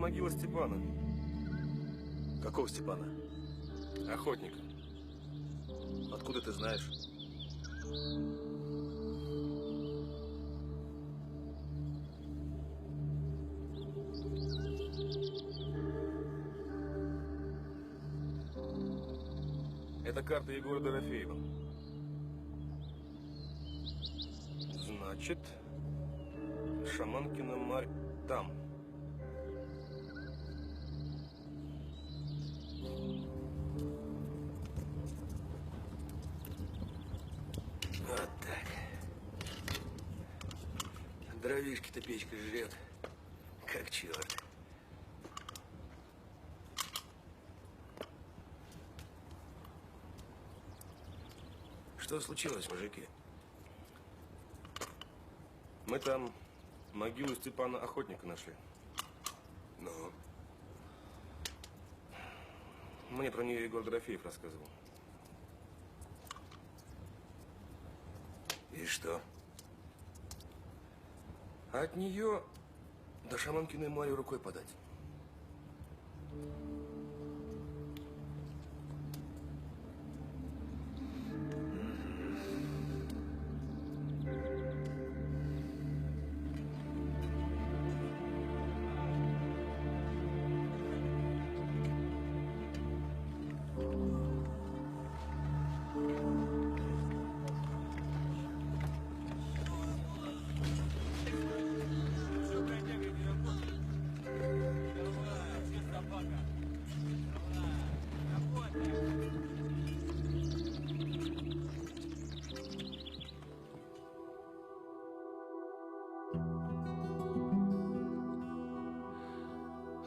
могила Степана. Какого Степана? Охотника. Откуда ты знаешь? Это карта Егора Дорофеева. Значит, Шаманкина Марь там. Вот так. Дровишки-то печка жрет, как черт. Что случилось, мужики? Мы там могилу Степана Охотника нашли. Ну? Мне про нее Егор Дорофеев рассказывал. И что? А от нее до Шаманкиной Марьи рукой подать.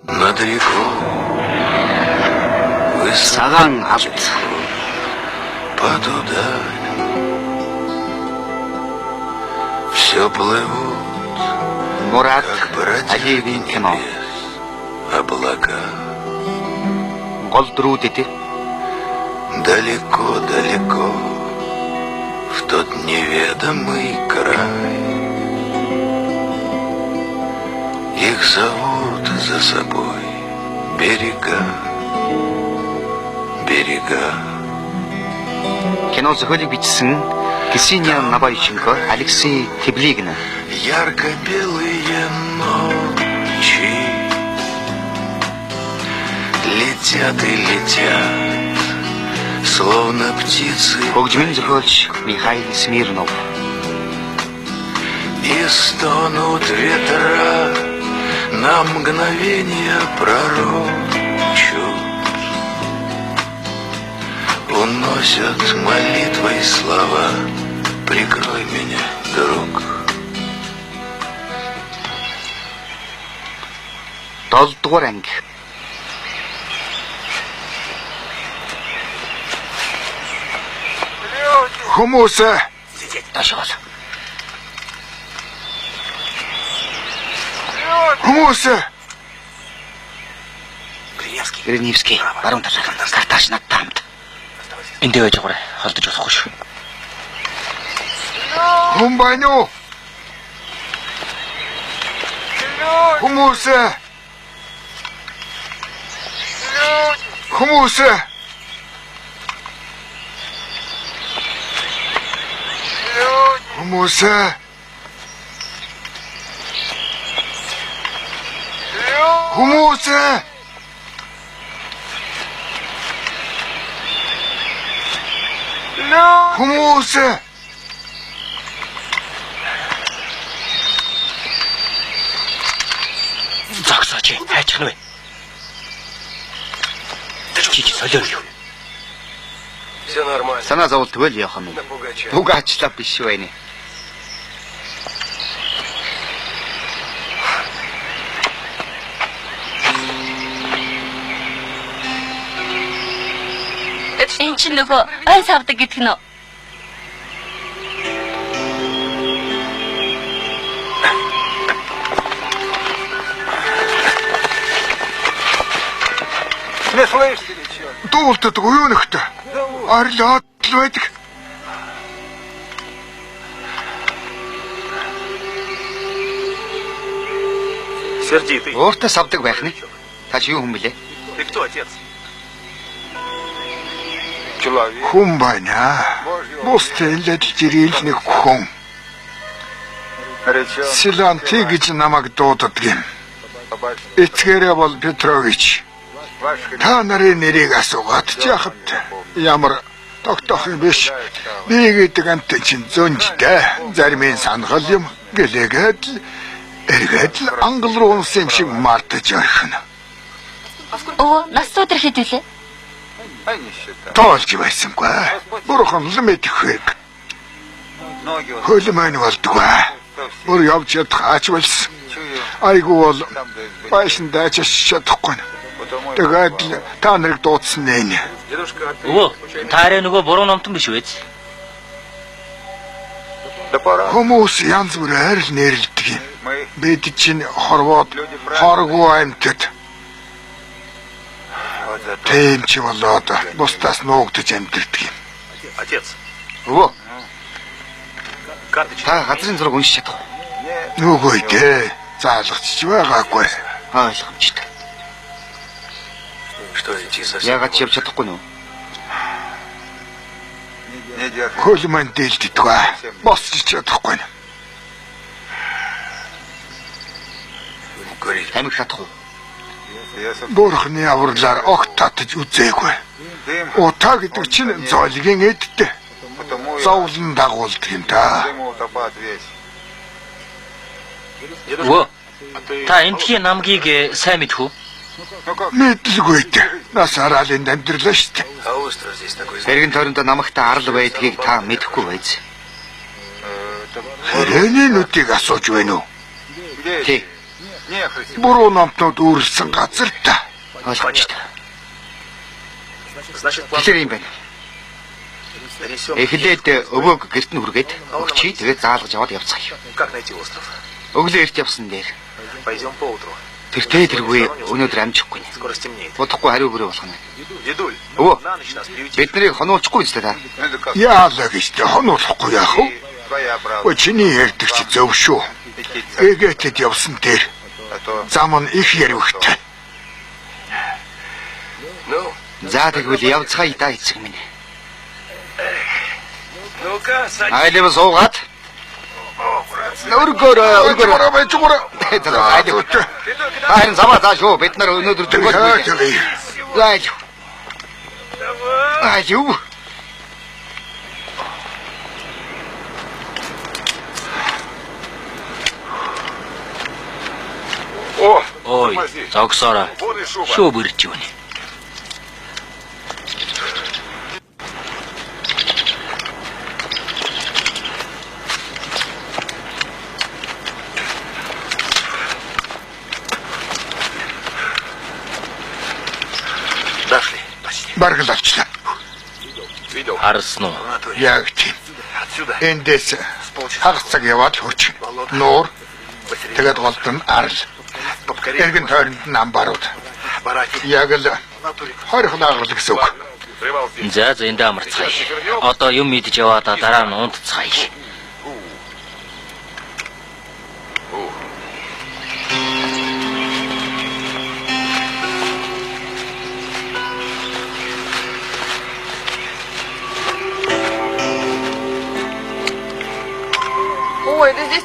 Над рекой Саган авт. под ударом все плывут, Мурат как бродяги Алиевин кино. небес, облака. Голдруу дэдэ. Далеко-далеко в тот неведомый край. Их зовут за собой берега, берега. Кино зохиолыг бичсэн Ксения Набайченко, Алексей Теблигин. Ярко-белые ночи летят и летят, словно птицы. Хөгжмийн зохиолч Михаил Смирнов. И стонут ветра, на мгновение пророчат, уносят молитвой слова: прикрой меня, друг. Долдугаар анги. Хүмүүс Дашвал. Хүмүүс Гриневский, баруун талаар картааш над таамд. Энд байж байгаарай. Холдож болохгүй шүү. хүн байна уу? Хүмүүс Хүмүүс Хүмүүс Хүмүүс Хүмүүс Загсаач хайчих нь вэ? Чи солиор юу? Все нормально. Санаа зовлтгүй л явах юм. На Пугача. Пугачлаа биш байна. Энд чинь нөгөө ойс авдаг гэдэг нь. дуулдаг юу нөхтө? Арилаад л байдаг. Сердитый. Ууртаа савдаг байх нь. Та чи юу хүн бэлээ? Ты кто, отец? Хүн байна. Бустай л жирийн нэг хүн. Силанти гэж намайг дууддаг юм. Эцгээрээ бол Петрович. Та нарын нэрийг асуугаад яхад ямар тогтох юм биш. Би гэдэг амт чинь зөнжтэй. Зарим нь санахал юм. Гэлээгээд эргээд ангал руу унсан юм шиг мартаж орхино. Өө, нас өдөр хэдүүлээ? Тоолж байсангүй. Бурхан л мэдхийг. Хөлмөн болдгоо. Бүр явж ядхаач болсон. Айгу бол байшин даач чадахгүй. Тэгээд та нарыг дуудсан нэ. Өө, таарэ нөгөө буруу номтон биш үү? Хүмүүс янз бүрээр л нэрлэдэг юм. Бид чинь хорвоод хоргүй амьтад. Тийм ч болоод бусдаас нуугдаж амьдэрдэг юм. Отец. Өө, Карточка. та газрын зураг уншиж чадах уу? Нүгөө дээ. Заалгач байгаагүй. Ойлгомжтой. Что идти совсем? Ягаад ч явж чадахгүй нөө? Хөлмөн дээлддэггүй. Босч чадахгүй. Амиг татах уу? Бурхны авралаар огт татаж үзээгүй. Утаа гэдэг чинь зоолгийн эдтэй. Зовлон дагуулдаг юм да. Өө, та энтхийн намгийг сайн мэдэх үү? Мэдлгүй дээ. Нас хараалын амьдралаа шүү дээ. А остров здесь такой. Эргэн тойрондоо намагтай арал байдгийг та мэдэхгүй байз. Хэрэний нүдийг асууж байна уу? Тий, Буруу номтнууд үүрсэн газар та. ойлгомжтой. Значит, план Тэгэхээр юм байна. перенесем. Эхлээд өвөөг гэрт нь хүргээд өгчий тэгээд заалгаж аваад явцгаая. Как найти остров? Өглөө эрт явсан дээр Пойдем поутру. тэргүй өнөөдөр амжихгүй. Скоро стемнеет. Бодохгүй хариу хүрээ болох нь. Дедуль, Ого. на ночь нас приютишь. Бид нарыг хонуулчихгүй зү та. Яалаа гэж тэ хонуулахгүй яах вэ? Өчний ярддаг чи зөв шүү. Эгээтэд явсан дээр зам нь их ярвхтай. Ну, За тэгвэл явцгаая да эцэг минь. ну-ка, садись. Айлын суугаад өргөөрөө Байжгаараа. Харин замаа зааш юу бид нар өнөөдөр зүгөө. Зааж. Аюу. Ой, зогсоорой. Шөө бүрж юу нэ? Дошли почти. Баргал авчлаа. Видел? Харсан уу? Яг тийм. Отсюда. Эндээс хагас цаг яваад хурч. Нуур. Тэгээд голд нь арал. Эргэн тойронд нь амбарууд. Бараки. Яг л хорих лаграл гэсэн үг. За энд амарцгаая. Одоо юм мэдж яваад дараа нь унтцгаая.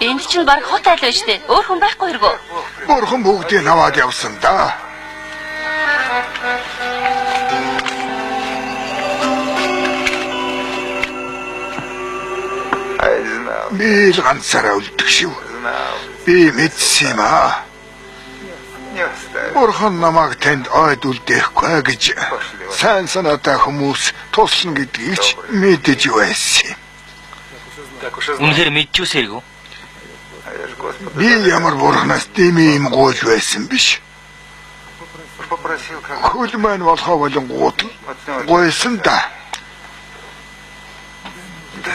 Энд чинь баг хот айл байна штэ. Өөр хүн байхгүй хэрэггүй. Бурхан бүгдийг аваад явсан да. Би л ганцаараа үлдэх шив. Би мэдсэн юм аа. Бурхан намайг танд ойд үлдээхгүй гэж сайн санаатай хүмүүс туслана гэдгийг ч мэдэж байсан. Үнэхээр мэдчихвсэргүй. Би ямар бурханаас дэмий юм гуйж байсан биш. Хөлмөн болохоо болон гуйсан да.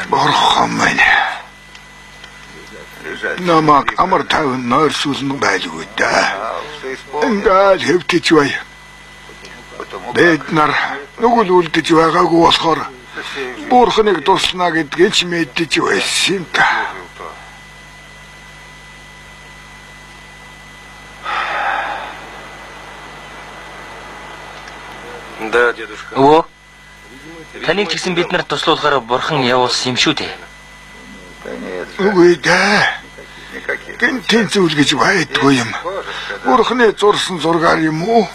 Бурхан минь. Намайг амар тавин нойрсуулна байлгүй да. Ингээл хэвтэж бай. Бид нар нүгэл үлдэж байгаагүй болохоор Бурханыг туслана гэдгийг ч мэдэж байсан та. Өвөө. Таныг ч гэсэн бид нарт туслуулахаар бурхан явуулсан юм шүү дээ. Үгүй дээ. Гэнтэн зүйл гэж байдгүй юм. Бурхны зурсан зургаар юм уу?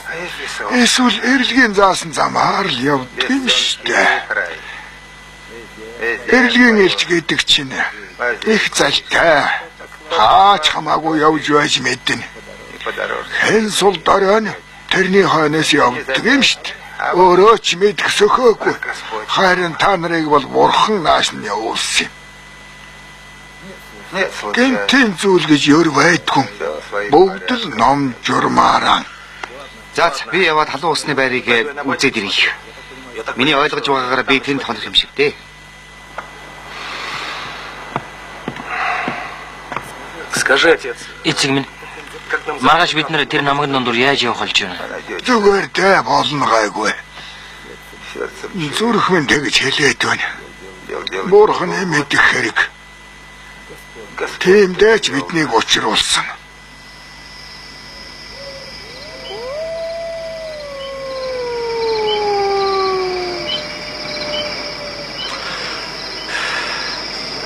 Эсвэл эрэлгийн заасан замаар л явдаг юм штэ. Эрэлгийн элч гэдэг чинь их залтай. Хаач хамаагүй явж байж мэднэ. Хэн сул дорой тэрний хойноос явдаг юм штэ. Өөрөө ч мэдэх сөхөөгүй. Харин та нарыг бол бурхан нааш нь явуулсан юм. Гэнтэн зүйл гэж өөр байдгүй. Бүгд л ном журмаараа. За би яваад халуун усны байрыг үзээд ирье. Миний ойлгож байгаагаар би тэнд хонох юм шиг дээ. Скажи, отец, Эцэг минь маргааш бид нэр тэр намагны дундуур яаж явах болж байна? Зүгээр дээ болно гайгүй. Зүрх минь тэгж хэлээд байна. Бурханы мэдэх хэрэг. Тиймдээ ч биднийг учруулсан.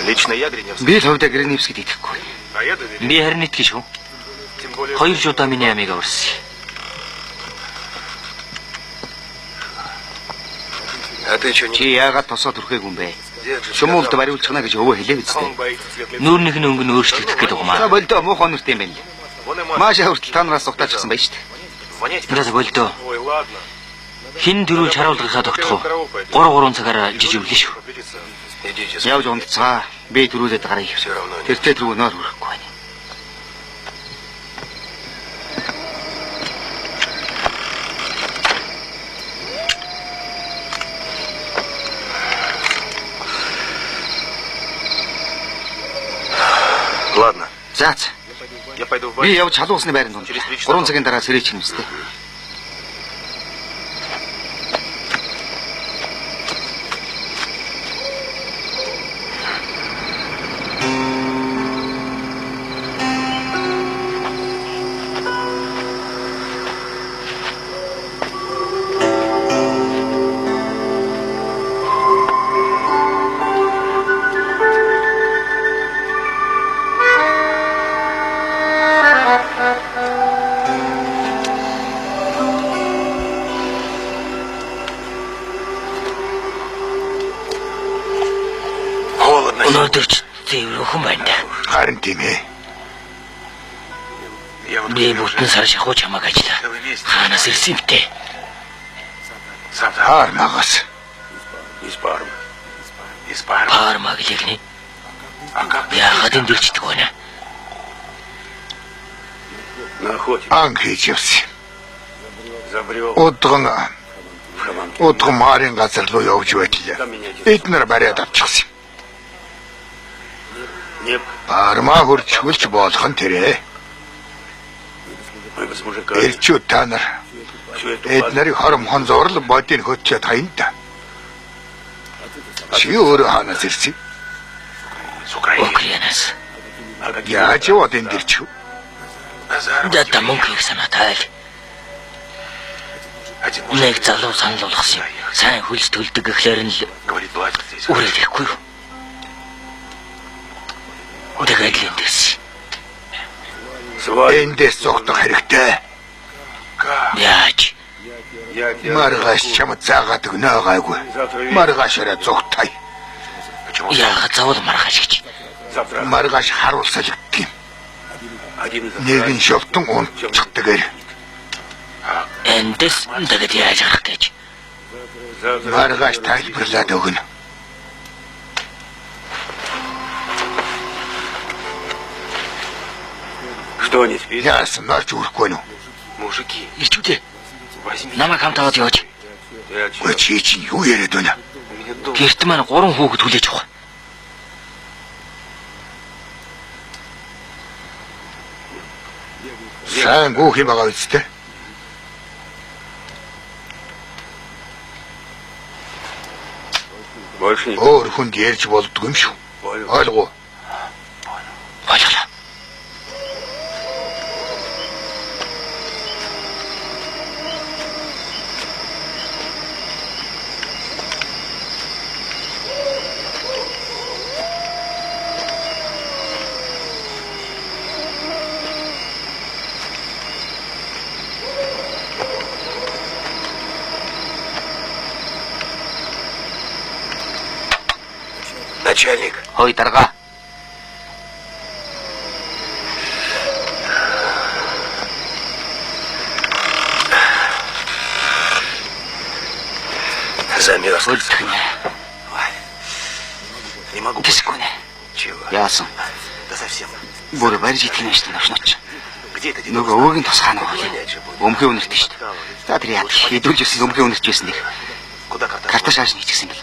лично я Гриневский. Би л хувьдаа Гриневскийд итгэхгүй. А я доверяю. Би харин итгэж шүү. Тем более... Хоёр жудаа миний амийг аварсан. А ты что, не... Чи яагаад тосоод хүрхээгүй юм бэ? Шумуулд бариулчихна гэж өвөө хэлээ биз дээ. Нүүрнийх нь өнгө нь өөрчлөгдөх гэдэг юм аа. За болдоо муухай өнөртэй юм байна. Маашаа хүртэл та нараас угтаачихсан байж штэ. Нараас болдоо. Ой, ладно. Хин төрүүл харуулгахаа тогтох уу? 3 цагаар жижиглээ шүү. Явж унтцгаа. Би төрүүлээд гарыг. Тэртээ түрүү нойр хүрэхгүй байна. Ладно. Заац. Я пойду в Би баню. явж халуун усны байранд унтах. 3 цагийн дараа сэрээч юм зү. Өнөөдөр ч зэврүүхэн байна да. Харин тийм ээ. Би бүтэн сар шахуу чамаг ажиллаа. Хаанаас ирсэн юм бэ? Харнагаас. Пармаг лэгний. Яагаад энэ дэрчдэг байна? Анх хийж явсан. Удган марын газар руу явж байтлаа. Эднэр бариад авчихсан. Парма хурцгуулж болох нь тэрэ. Элчүүд та нар эднэрийг хоромхон зурлал бодийн хөтчөөд хаян та. Чи өөрөө хаанаас ирсэн? Украинаас. Яаж яваад энэ дэрч? Дата мөнгө их санаатай. Нэг залуу санал болгосон юм. Сайн хөлс төлдөг гэхлээр нь л үрээд ирэхгүй юу? Тэгээд л эндээс. Эндээс зогтох хэрэгтэй. Яаж? Маргааш чамд заагаад өгнө гайгүй. Маргаашаараа зогтай. Яагаад заавал маргааш гэж? Маргааш харуулсалгддаг юм. Нэгэн шовтон унтчихдаг. Эндээс тэгээд яаж гарах гэж? Маргааш тайлбарлаад өгнө. Что они спят? Яасан наач үрхгүй нү. Мужики, Ирчүүдээ. возьми. Намайг хамтаад яваач. Ты о чем? Чи чинь юу яриад байна? У меня дом. Гэрт маань 3 хүүхэд хүлээж авах. Сайн гүөх юм байгаа үстэй. Больше не... Өөр хүнд ярьж болдгүй юм шүү. Ойлгоо. Болголоо. Начальник. Хой дарга. Замерз. Өлтгнэ. Не могу. Тэскүнэ. Чего? Яасан. Да совсем. Бүр барьж итгэнэ шүү дээ ночноч. Где это? Нөгөө өвөгийн тусгаана уу? Өмхөө үнэрт шүү дээ. За тэр яа. Идүүлж өсөн өмхөө үнэрт байсан нэг. Куда карта? Карта шааш нэгчихсэн бэл.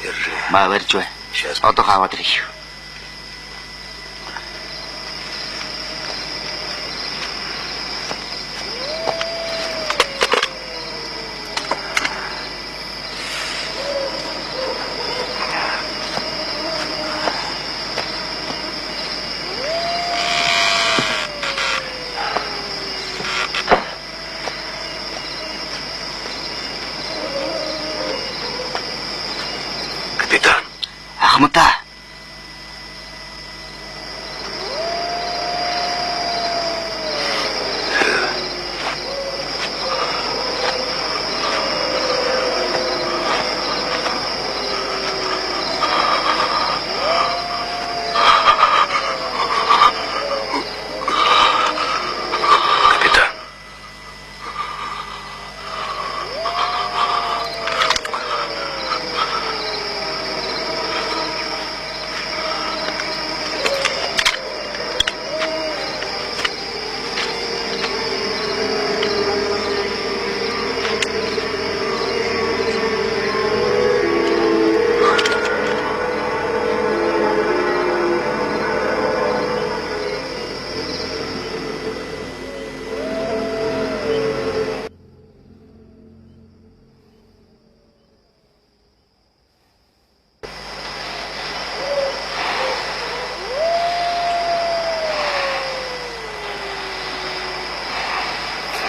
Держи. Маа барьж бай. Одоо хаваад ирэх. Капитан. Ахмадаа. Капитан.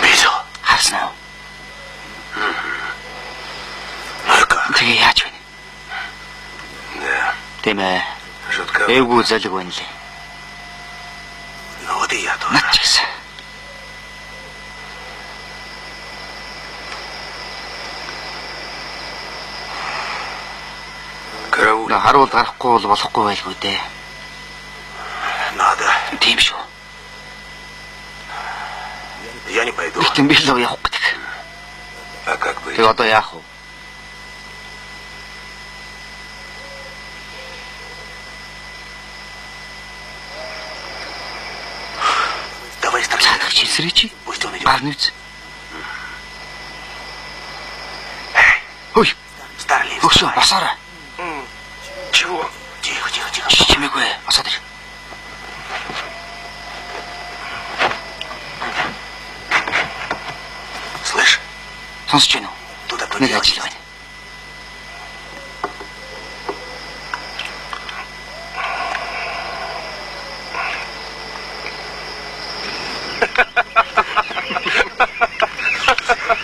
Видел? Харсан уу? Ну и как? Тэгээ яаж вэ? Да. Тийм ээ. Жутко. Эвгүй залг байна лээ. Ну вот и я тоже. Над ч гэсэн. Караул. Харуул гарахгүй бол болохгүй байлгүй дээ. Надо. Тийм шүү. Я не пойду. Гэтэн би л явах гэдэг. А как быть? Тэгээ одоо яах вэ? Давай стреляй. Цаадах чисрээ чи. Пусть он идет. Гарны үз. Эй, Хөөе. Старлин. Өсөө босоорой. Чего? Тихо, тихо, тихо. Чимээгүй. Босоод ир. Слышь, Сонсож байна уу? туда кто Нэг делать? ажил байна.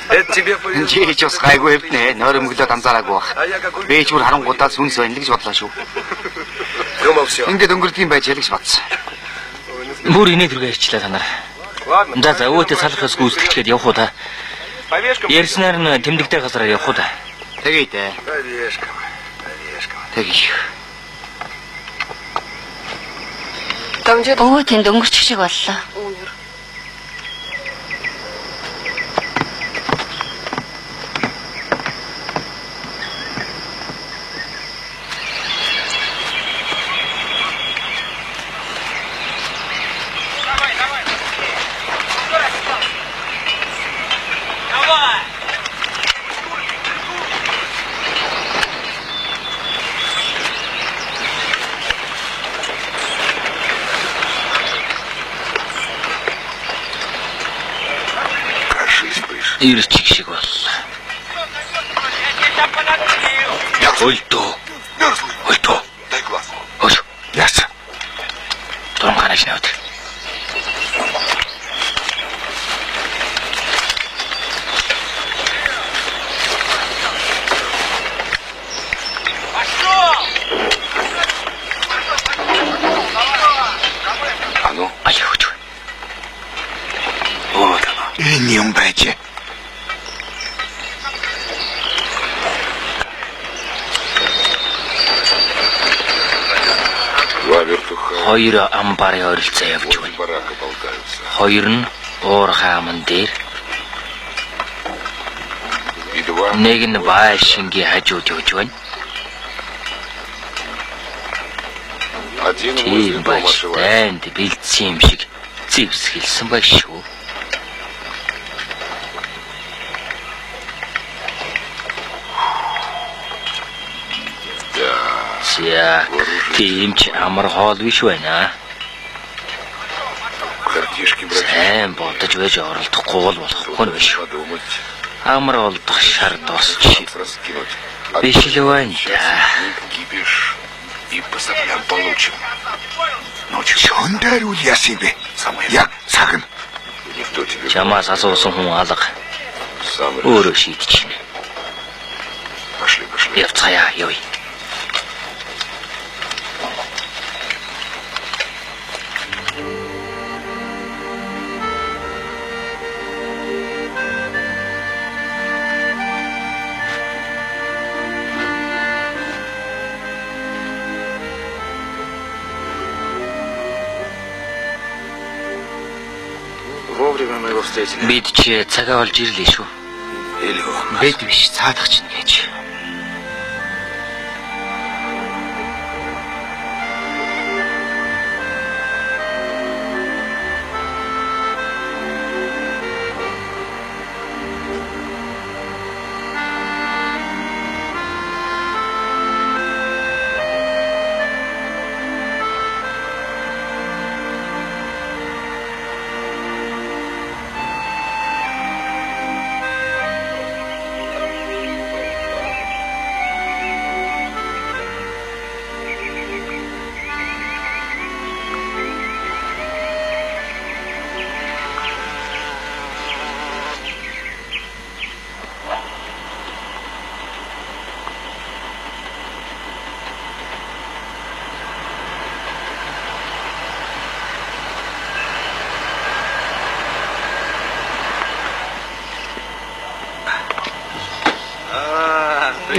Это тебе повезло. Чи ч бас гайгүй хэвнэ. Нойр өмглөөд анзаараагүй бах. А я какой... Би ч бүр харангуудаа сүнс байна л гэж бодлоо шүү. Думал все. Ингээд өнгөрдөг юм байж ялгч бодсон. Бүр инээ түргээ ирчлээ та нар. Ладно. За өөтөө салахаас гүйцэтгэхэд явах уу та. Повешкам. Ярьснаар нь тэмдэгтэй газараар явах уу та. Тэгээе дээ. Повешкам. Повешкам. Тэгээе. Өө тэнд өнгөрчих шиг боллоо. Кажись, пыш. Ирчих шиг боллоо. Өлтөө. Мерзлый. Өлтөө. Дай глаз. Ой. Ясно. Туран гараж навд. А ну, Аюуч. вот оно. Энэ юм байж. Хоёр амбарын ойролцоо явж байна. Барака болтаются. Хоёр нь уурхай аман дээр, И два. нэг нь Байшингийн хажууд явж байна. Один возле Тийм дома байж шивает. танд бэлдсэн юм шиг зэвсгэлсэн байх шүү. За, тийм ч амар хоол биш байна. Картишки брать. Сайн бодож байж оролдохгүй бол болохгүй нь биш. Подумать. Амар олдох шар досч Раскинуть. биш л байна да. Кипиш. И по соплям получим. Шондар үл яасан бэ? Яг цаг нь. Никто тебе Чамаас асуусан хүн алга сам решит. өөрөө шийдчихнэ. Пошли, пошли. Явцгаая явъя. Вовремя мы его встретили. Бид ч цагаа олж ирлээ шүү. Или он. Бид биш цаадах чинь гэж.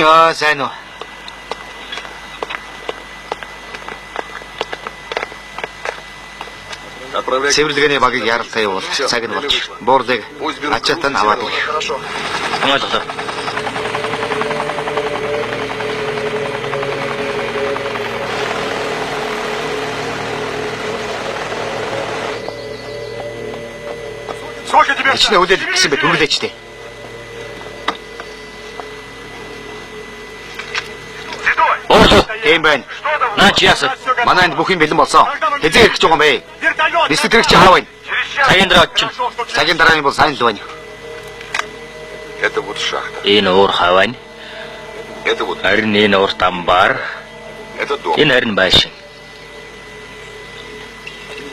Яа, сайн уу. Цэвэрлэгээний багийг яралтай явуул. Цаг нь болж. Буурлыг ачаатаа нь аваад ирэх. Ойлголоо. Ичнэ үлээл гэсэн бэ түрүүлээч дээ. Тийм байна. Наач яасан? Манай энд бүх юм бэлэн болсон. Хэзээ ирэх гэж байгаа юм бэ? Бисэд ирэх чи хаа байна? Цагийн дараа очив. Цагийн дараа нь бол сайн л байна. Это вот шахта. Энэ уур хавань. Это вот. Харин энэ уур тамбар. Это дом. Энэ харин байшин.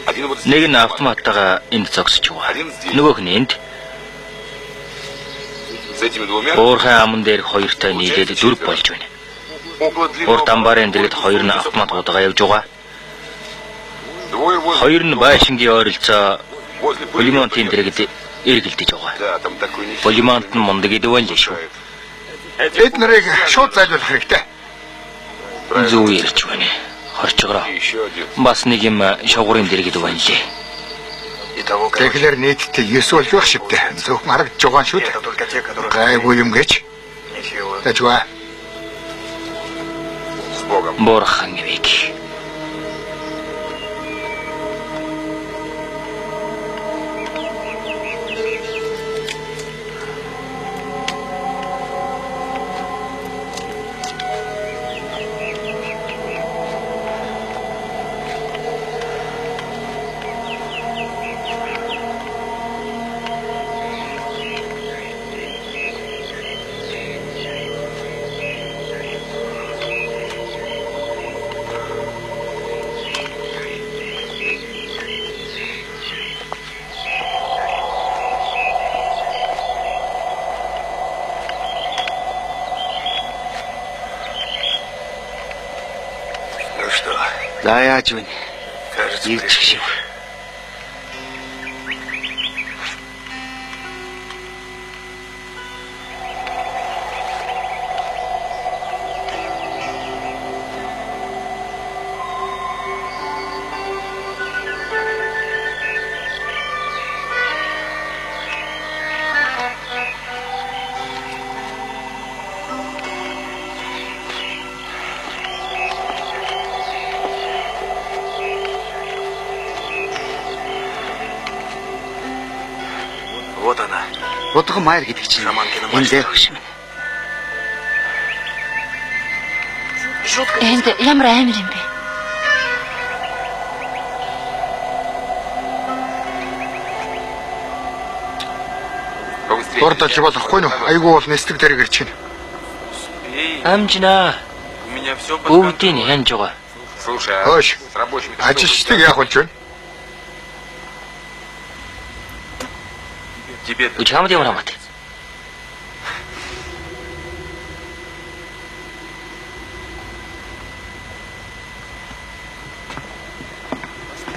Один вот Нэг нь автоматтайгаа энд зогсож байгаа. Нөгөөх нь энд. с этими двумя. Уурхай аман дээр хоёртой нийлээд дөрв болж байна. Около Уур длинного. тамбарын дэргэд хоёр нь автомат удаага явж байгаа. Двое возле. Хоёр нь байшингийн ойролцоо Возле Полимонтын дэргэд эргэлдэж байгаа. Да, там такой нефиг. Полимонт нь мундаг идэвэн л шүү. Эд нарыг шууд зайлуулах хэрэгтэй. Зүү ярьж байна. Хорчгороо. И еще один. Бас нэг юм шугуурын дэргэд байна лээ. Тэгэхээр нийтдээ 9 болж байх шивтэй. Зөвхөн харагдж байгаа шүү дээ. Гайгүй юм гэж. Тэжвэ. С Богом. Бурхан гэвийг. Ну что, За яаж вэ? кажется, Ирчих пришли. шиг. Удхан Майер гэдэг чинь энэ л хөш юм. Энд ямар амир юм бэ? Урдалж болохгүй нөө. Айгуу бол нэстэг дээр гэрч байна. У Амжина. меня все под Бүгдийг нь хянж байгаа. Слушай, Хөөш. с рабочими Ажилчдыг яах болж байна? тебе Чамд ямар хамаатай?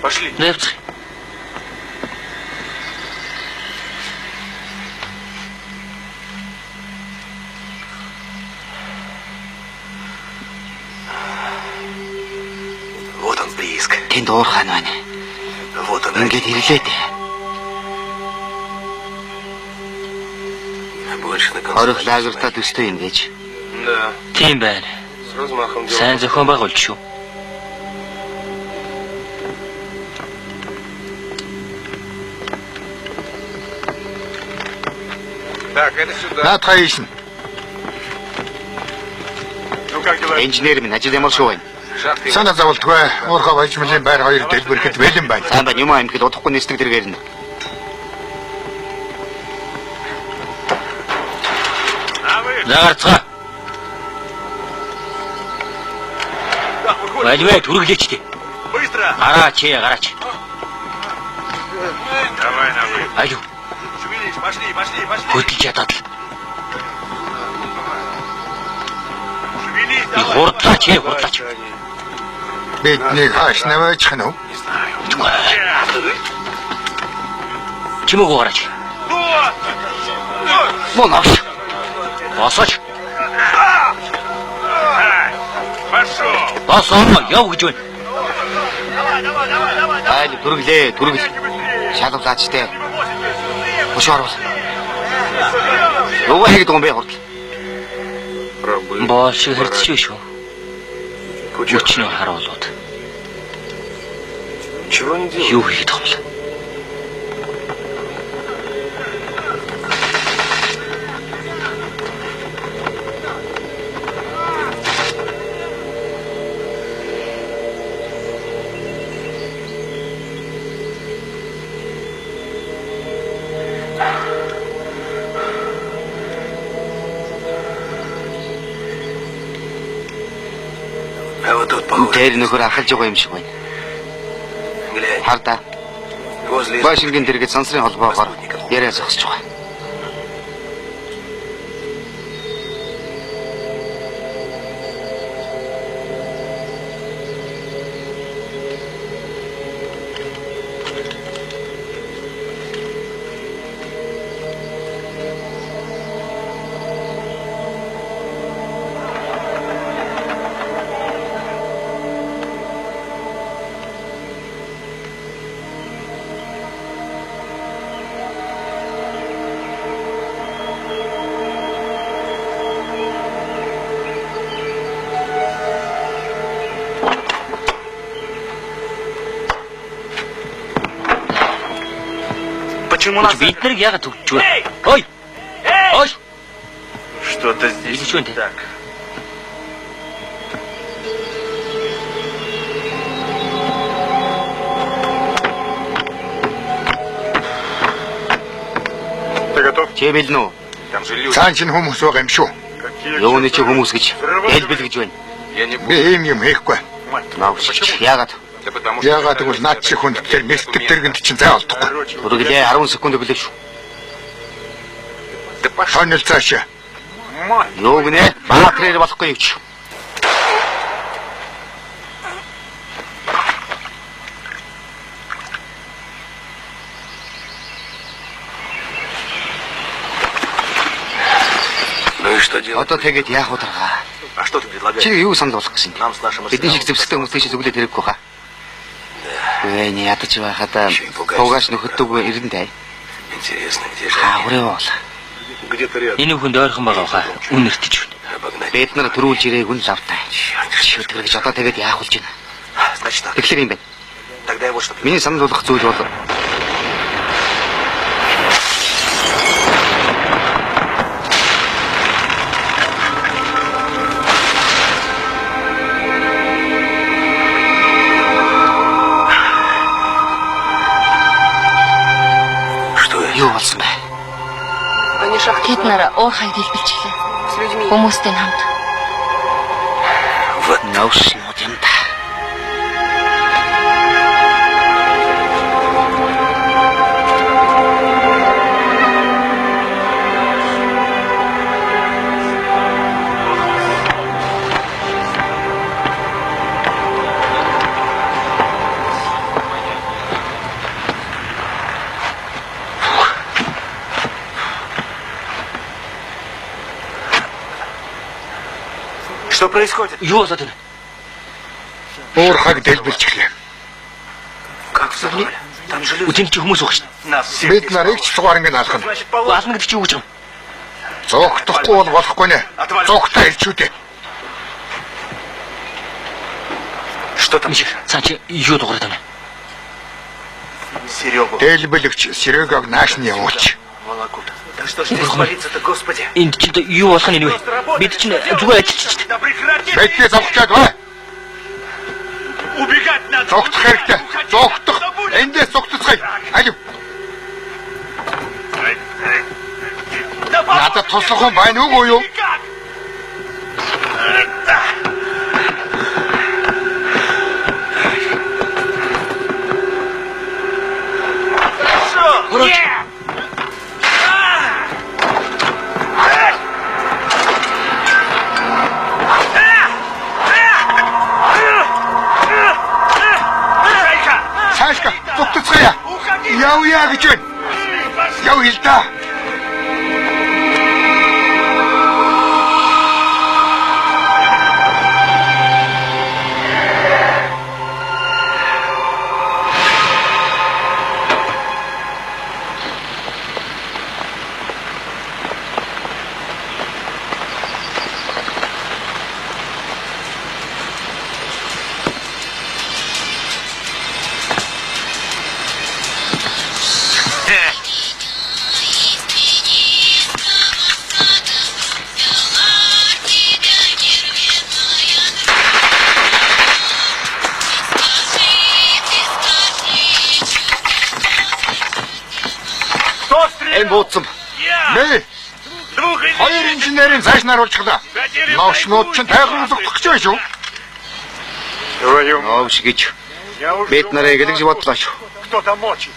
пошли. Нэвц. Вот он прииск. Тэнд уурхайн байна. Вот он. Ингээд ирлээ дээ. Больше на Орох конце. лагертаа төстэй юм гэж. Да, Тийм байна. с размахом делал. Сайн зохион байгуулж шүү. Так, это сюда. Наадхаа ийшин. Ну как дела? Инженер минь ажил ямар шүү байна. Шахты. Санаа зовлтгүй. Уурхай баяжмлын байр хоёр дэлбэрэхэд бэлэн байна. Сайн байна юм аа имхэд удахгүй нэстэг дэргээр нь. А вы? За гарцгаа. Да, выходим. Байлвэ түргэлээч дээ. Быстро. Гараач, гараач. Давай на вы. Аюу, Шевелись, пошли, пошли, пошли. хөдөлж ядаад л. Шевелись, Би давай. хурдлаач, хурдлаач. Бидний хааш наваачих нь уу? Чимээгөө гараач. Ну, Мөн авч. Босооч. пошел. Босоо, яв гэж байна. Айл түргэлээ, түргэл. Шалгалаач дээ. Буш орвол. Нөгөө хийгээд байгаа юм бэ хурд. Рабы. Боол шиг хэрцэж шүү. Өчнөө харуулууд. Чего они делают? Юу хийх том л. А вот тут похоже. Тэр нөхөр ахалж байгаа юм шиг байна. Глянь. Хардаа. Возле Вашингтон дэргэд сансрын холбоогоор яриа зогсож байгаа. Бид нар яагаад төгсөж байна? Ой! Ой! Что-то здесь Или что не это? так. Ты готов? Чи бэлнэ үү? Там же люди. Цаан чинь хүмүүс байгаа юм шүү. Какие Юуны чи чудо. хүмүүс гэж хэлбэл гэж байна. Я не буду. Би ийм юм хийхгүй. Наавч яагаад Да потому что... Яагаад гэвэл наад чи хүнд тэр нэстэг дэргэнд чинь зай олдохгүй. Короче, түргэлээ 10 секунд өглөө шүү. да пошел. Хонол цаашаа. Мать. Юу гинэ? Баатрээр болохгүй юу ч. Ну и что делать? Одоо тэгээд яах вэ дараа? А что ты предлагаешь? Чи юу санал болгох гэсэн юм? Нам с нашим Бидний шиг арсеналом зэвсэгтэй хүмүүстэй ч зүглээ тэрэггүй хаа. Эний ядаж байхадаа пугаш нөхөдөггүй эрэндэй. интересно, где же Хаагрээ бол. Где-то рядом. Энэ хүнд ойрхон байгаа хаа. Үнэртэж байна. обогнать? Бид нар төрүүлж ирээг үн лавтай. Шийдвэр гэж одоо тэгээд яах болж байна? Значит так. Тэгэхээр юм байна. Тогда я вот что Миний санал болгох зүйл бол Бид нар уур хаяг дэлбэлчихлээ. Хүмүүстэй хамт. Наушнууд юм да. Что происходит? Юу болоод байна? Уур хаяг дэлбэлчихлээ. Как взорвали? Там же люди. Үтэн чи хүмүүс уух шин. Нас всех. Бид нарыг ч цугаар ингэ алхана. Значит, получится. Ална гэдэг чи юу гэж юм? Зогтохгүй бол болохгүй нэ. Зогтоо ирчүүдээ. Что там? Мишиг, цаа чи юу дуурайд байна? Серегу. Дэлбэлэгч Серегааг нааш нь явуулч. Волокут. Да что ж здесь творится-то, Господи? Энд чи юу болох нь вэ? Бид чинь зүгээр ажиллаж. Да прекрати! Бидний зогтоод бай. Убегать надо! Зогтох хэрэгтэй. Зогтох. Эндээс зогтоцгоё. Алив. Надад туслах хүн байна уу юу? Никак! Хураач. Цаашка зогтоцгоё. Явъя гэж байна. Яв хэл та. Энэ бууцсан. Мэ. Хоёр инженерийн цааш наруулчихлаа. Новшнууд ч тайхан зогтох гэж байна шүү. Новш гэж. Бид нарыг гэлж бодлоо шүү. Кто там мочит?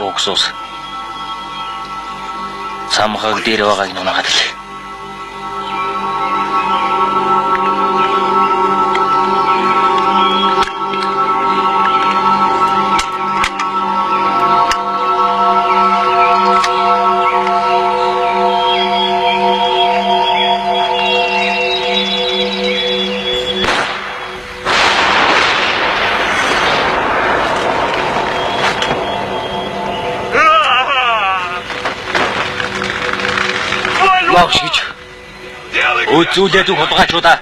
Уксус. Самхаг дээр байгааг нунаагаад л. Новш гэж. Үзүүлээд үг хулгайчудаа.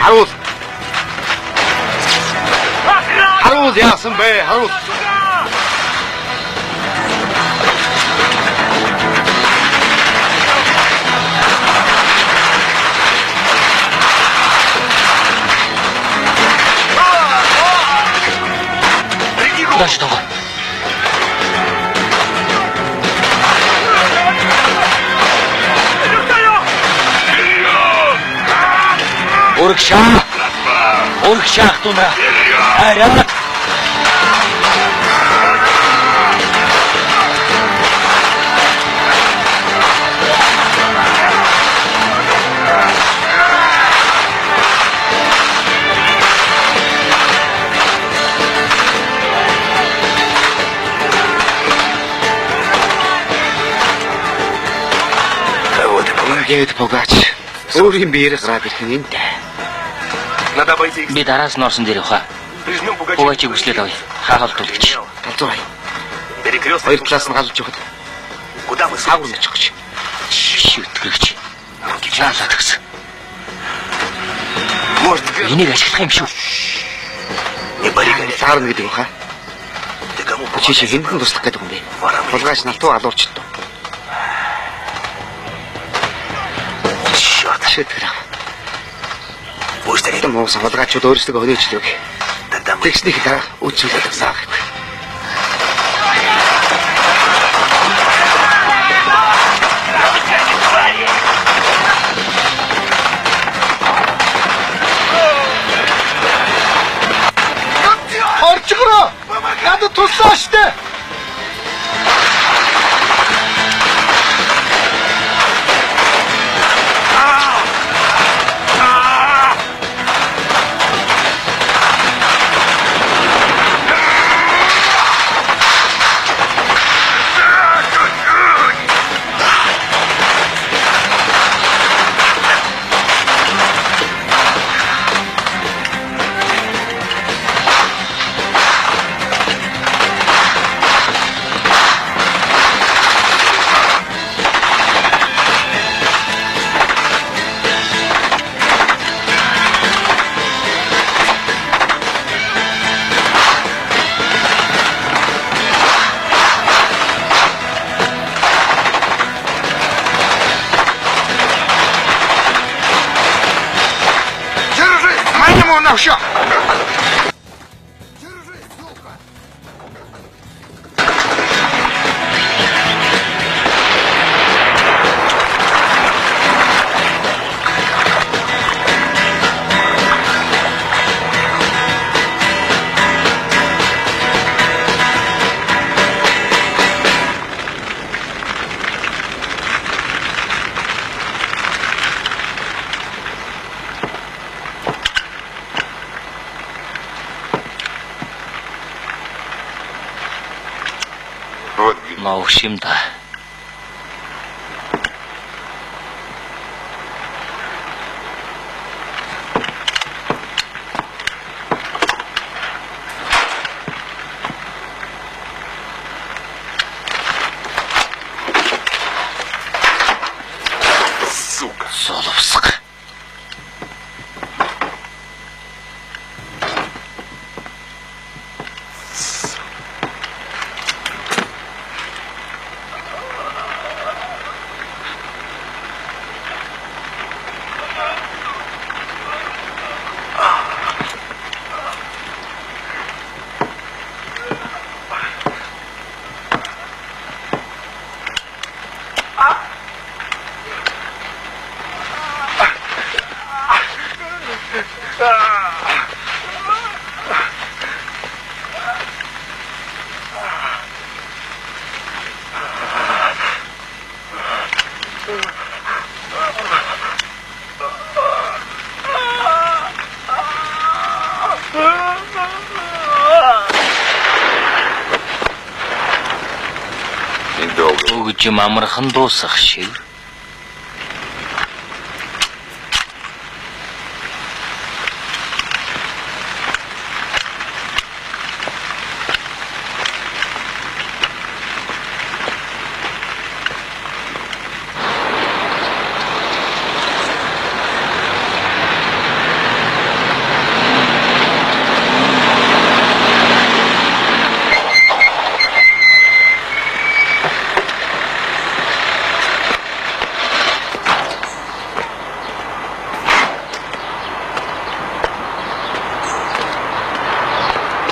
Харуул. Харуул яасан бэ? Харуул. Дальше того. Урагшаах тунаа. Арай. Дээд Пугач өөрийн биеэр гараад ирэх нь энэ. Надо обойти их. Би дараас нь орсон дээр явах. Прижмем Пугачева. Пугачийг хүслээд авъя. Хаалдуулагч. Талзуу. Перекресток. Хоёр талаас нь галж явахад Куда вы саагур очих гэж. Шүтгэгч. Чаалаад гисэн. Может, Энийг ашиглах юм шүү. не бори горячо. Саарна гэдэг юм хаа. Ты кому Чи помогаешь? хэндэн туслах гэдэг юм бэ? Пулгаач налтуу алуурчдоо. Черт. Шийтгэр. Пусть они Том уусан пулгаачуд өөрсдөө өнөөждөг. тогда мы... Тэгснийх дараа үцүүлээд саах. Орж ирээ. Надад туслаа штэ. Навша! Новш юм да. Сука. Соловск. Өгж амархан дуусах шиг.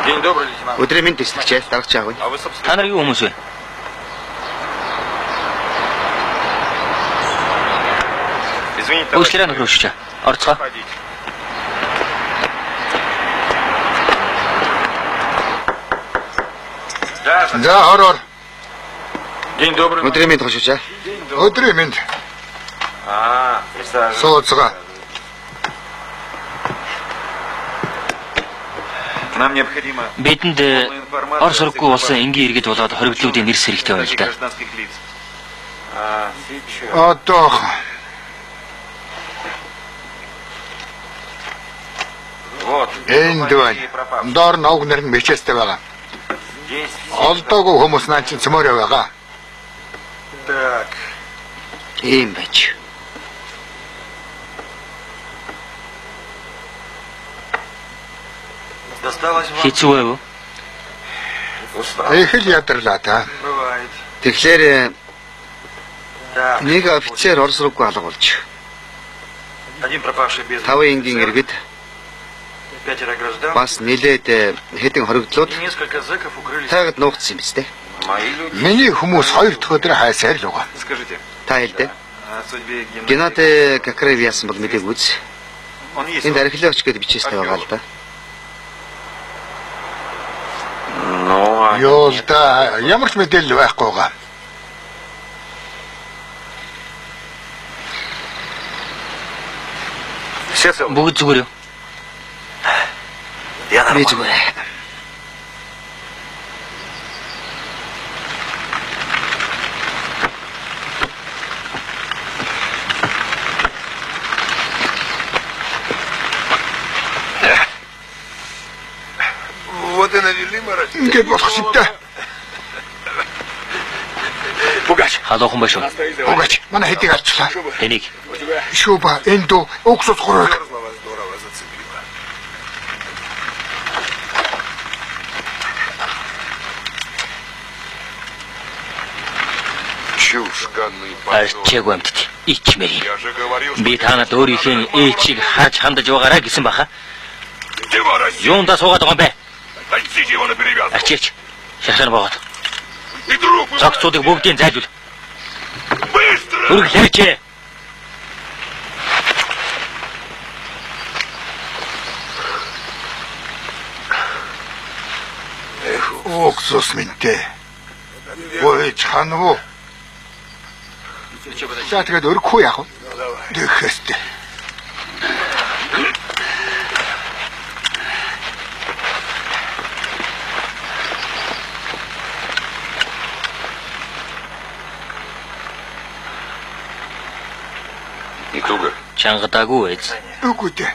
День добрый, лейтенант. Өдрийн минь төслөгч дарагч аав. А вы, собственно, Та нар юу хүмүүс вэ? извините, Уучлаарай нөхрөөч. Орцгоо. ходите. Да, За ороор. день добрый. Өдрийн минь тушууч. Өдрийн минь представляю. сууцгаа. Нам необходимо Бидэнд ор сургаггүй болсон энгийн иргэд болоод хоригдлуудын нэр сэрэхтэй байна л да. гражданских лиц. Сейчас. Одоо Вот. Энд байна. Доор ноог нэр нь мичээстэй байгаа. Олдоогүй хүмүүс наа чи цөмөрөө байгаа. Так. Ийм байж. Досталось вам? Хэцүү байв. Устал. Их л ядарлаа та. Бывает. Тэгэхээр Так. нэг офицер Орос руу алга болж. Один пропавший без 5 энгийн иргэд 5 граждан. бас нэлээд хэдэн хоригдлууд И несколько зэков укрылись. тайгад нуугдсан юм биз дээ. Мои люди. Миний хүмүүс 2 дахь өдөр хайсаар л байгаа. Скажите, Та хэлдэ. о судьбе Геннадий Кокрев яасан бол мдэггүй үз. Он есть. Энд археологч гэдэг бичээстэй байгаа л да. Ну, Ёо л да ямар ч мэдээлэл байхгүй байгаа. Все целы? Бүгд зүгээр юу? Я Би нормально. зүгээр. Вот и навели мороз. Ингээд болох шивтэй. Пугач. Халуухан ба шүү. Угаач манай хэдийг алчлаа. Энийг Шүү ба эндөө уксус гурав. Мерзла вас здорово зацепило. Чушганный арчаагүй амтд ичмээр юм. Я же говорил, Би танад өөрийнхөө ээлжийг харж хандаж байгаараа гэсэн баха. где мороз? Юундаа суугаад байгаа юм бэ? Тащите его на перевязку. Арчаач. Шахшаан боогод. И трупы. Зогцуудыг бүгдийг зайлуул. Быстро! Үргэлжлээч. Уксус минтээ. Ой чанав. За тэгээд өрөхгүй яах вэ? Дэхэстэй. туго. Чангадаагүй байз. Үгүй дээ.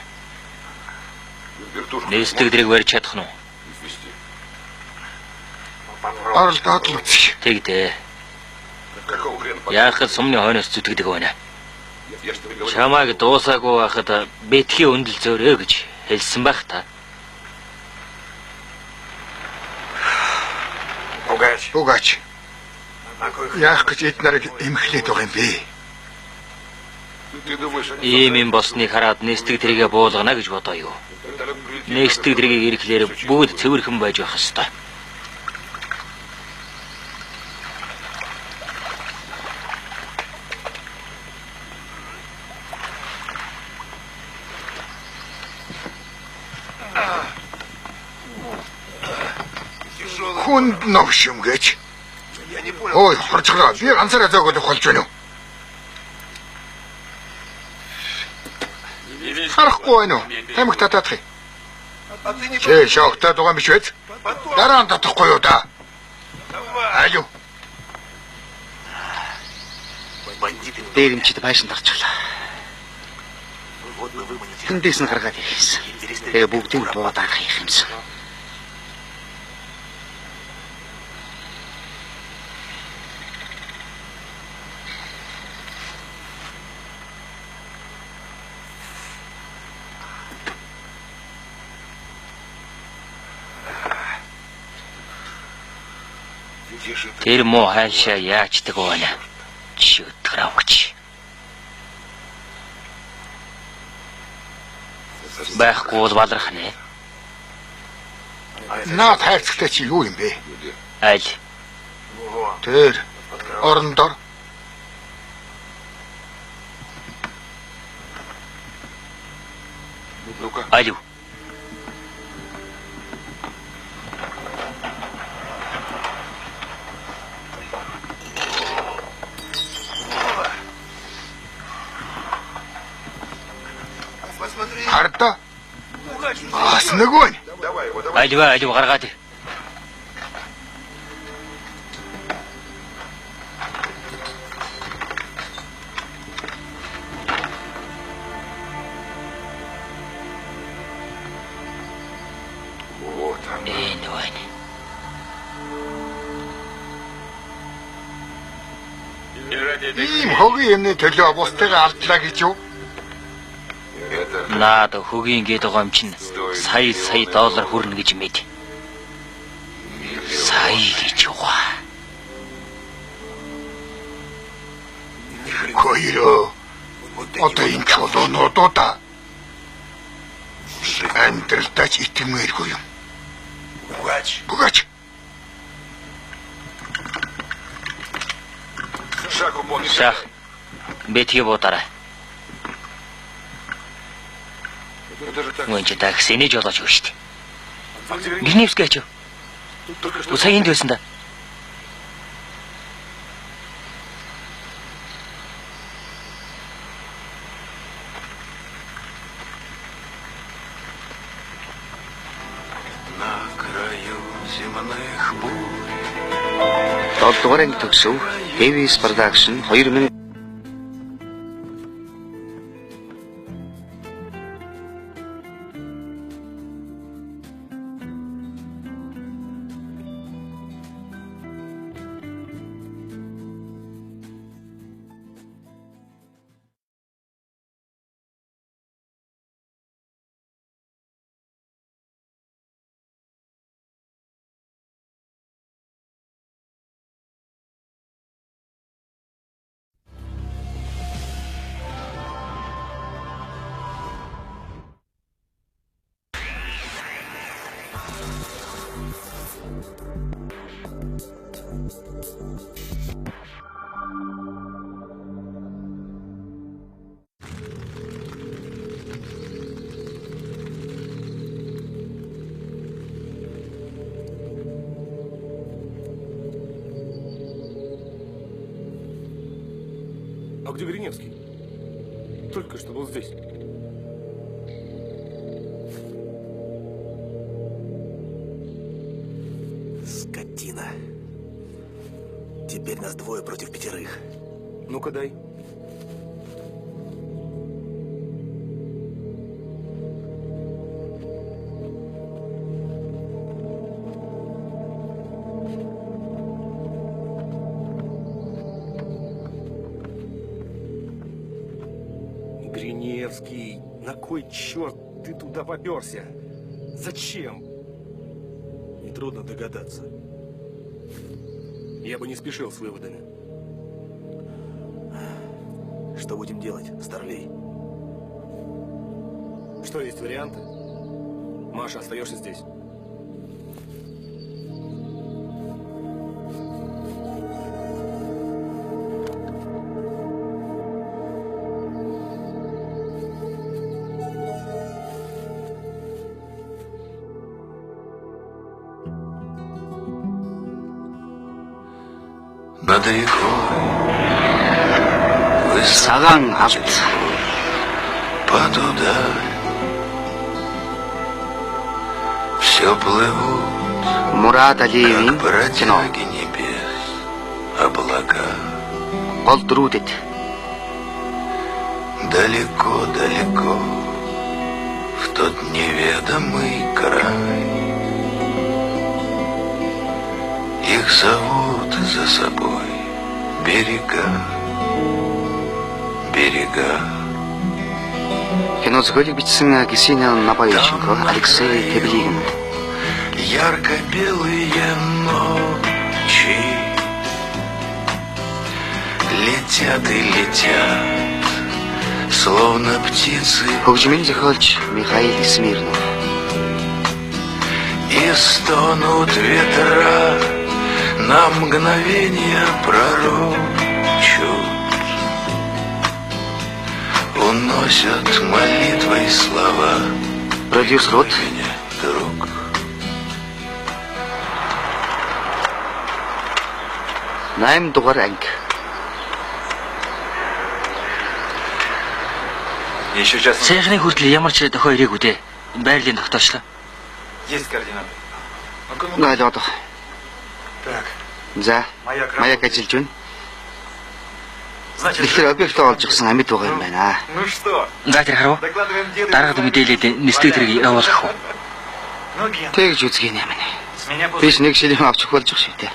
Нээсдэг дэрэг барьж чадах нь уу? Оролдоод л үзье. Тэгдэ. Яахад сумны хойноос зүтгэдэг байна. Чамайг дуусаагүй байхад битгий өндөл зөөрөө гэж хэлсэн байх та. Пугач. Угаач. Яах гэж эд нарыг эмхлээд байгаа юм бэ? Ийм юм босныг хараад нээсдэг дэргээ буулгана гэж бодоо юу? Нээсдэг дэргийг ирэхлээр бүгд цэвэрхэн байж байх ёстой. Хүнд новш юм гэж. Ой, хорчглоо. Би ганцаараа зөөгөл болж байна уу? Харахгүй байна уу? Тамиг татаадах юм. Чи шогтоод байгаа юм биш үү? Дараа нь татахгүй юу да? Алуу. Дээрэмчд байшин тарчихлаа. Тэндээс нь гаргаад ирсэн. Тэгээ бүгдийг буудаад хаях юмсан. Тэр муу хайшаа яачдаг байна. Чи өдрөвч. Байхгүй бол балрах нэ. Наад хайрцагтай чи юу юм бэ? Аль. Тэр орондор Алю. харда. Бас нөгөө нь. Алю гаргаад. Нуань. Ийм хогийн юмны төлөө бусдыгаа алдлаа гэж юу? Наад хөгийн гээд байгаа юм чинь сая доллар хүрнэ гэж мэд. Сая гэж юугаа. Хоёроо одоо энэ чулуунуудаа амьдралдаа ч итгэмээргүй юм. Бугач. Шах. Бэтгий бодорой. Мөн ч такси нэж олооч юу штэ. Гриневский ачаа. Сая энд байсан да. Долдугаар анги төгсөв. Davis Production 2000 А где Гриневский? Только что был здесь. Скотина. Теперь нас 2 против 5. Ну-ка дай. Гриневский, на кой черт ты туда попёрся? Зачем? Нетрудно догадаться. Я бы не спешил с выводами. Что будем делать, Старлей? Что, есть варианты? Маша, остаешься здесь. Над рекой Саган авт. потуда все плывут, Мурат Алиевийн как кино. бродяги небес, облака. Гол дөрүүдэд Далеко-далеко в тот неведомый край. Их зовут за собой берега, берега. кино зохиолыг бичсэн Ксения Напайченко, Алексей Теблигин. Ярко-белые ночи летят и летят, словно птицы, Хөгжмийн зохиолч Михаил Смирнов. и стонут ветра, на мгновение пророчат, уносят молитвой слова. Продюсерот Меня, друг. Найм дугаар анги. Еще час. Сайхны хүртэл ямар ч дохио ирээгүй дээ. Байрлалын тогтоочлоо. Есть координаты. Найлоод. Так. За, маяг ажиллаж байна. Значит, Тэгэхээр объектоо олж гисэн амьд байгаа юм байна. ну что? За тэр харав. Докладываем деду. Дараагийн мэдээлэлд нэстэг тэрийг явуулах уу? Ну Тэгж үзгийнэ юм. Биш нэг шилэн авчих болж байгаа шүү дээ.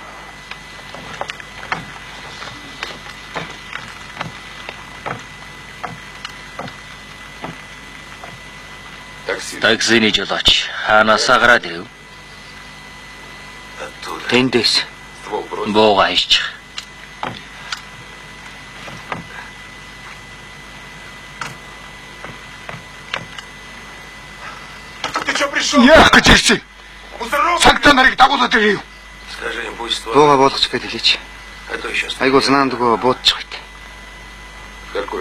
Таксиний жолооч хаанасаа гараад ирэв? Тэндээс Бууга ич. Яах гэж ирсэн? Цагтаа нарыг дагуулад ирээ. бууга болгоч гэж хэлээч. Айгуу санаандгүй буудчих байт.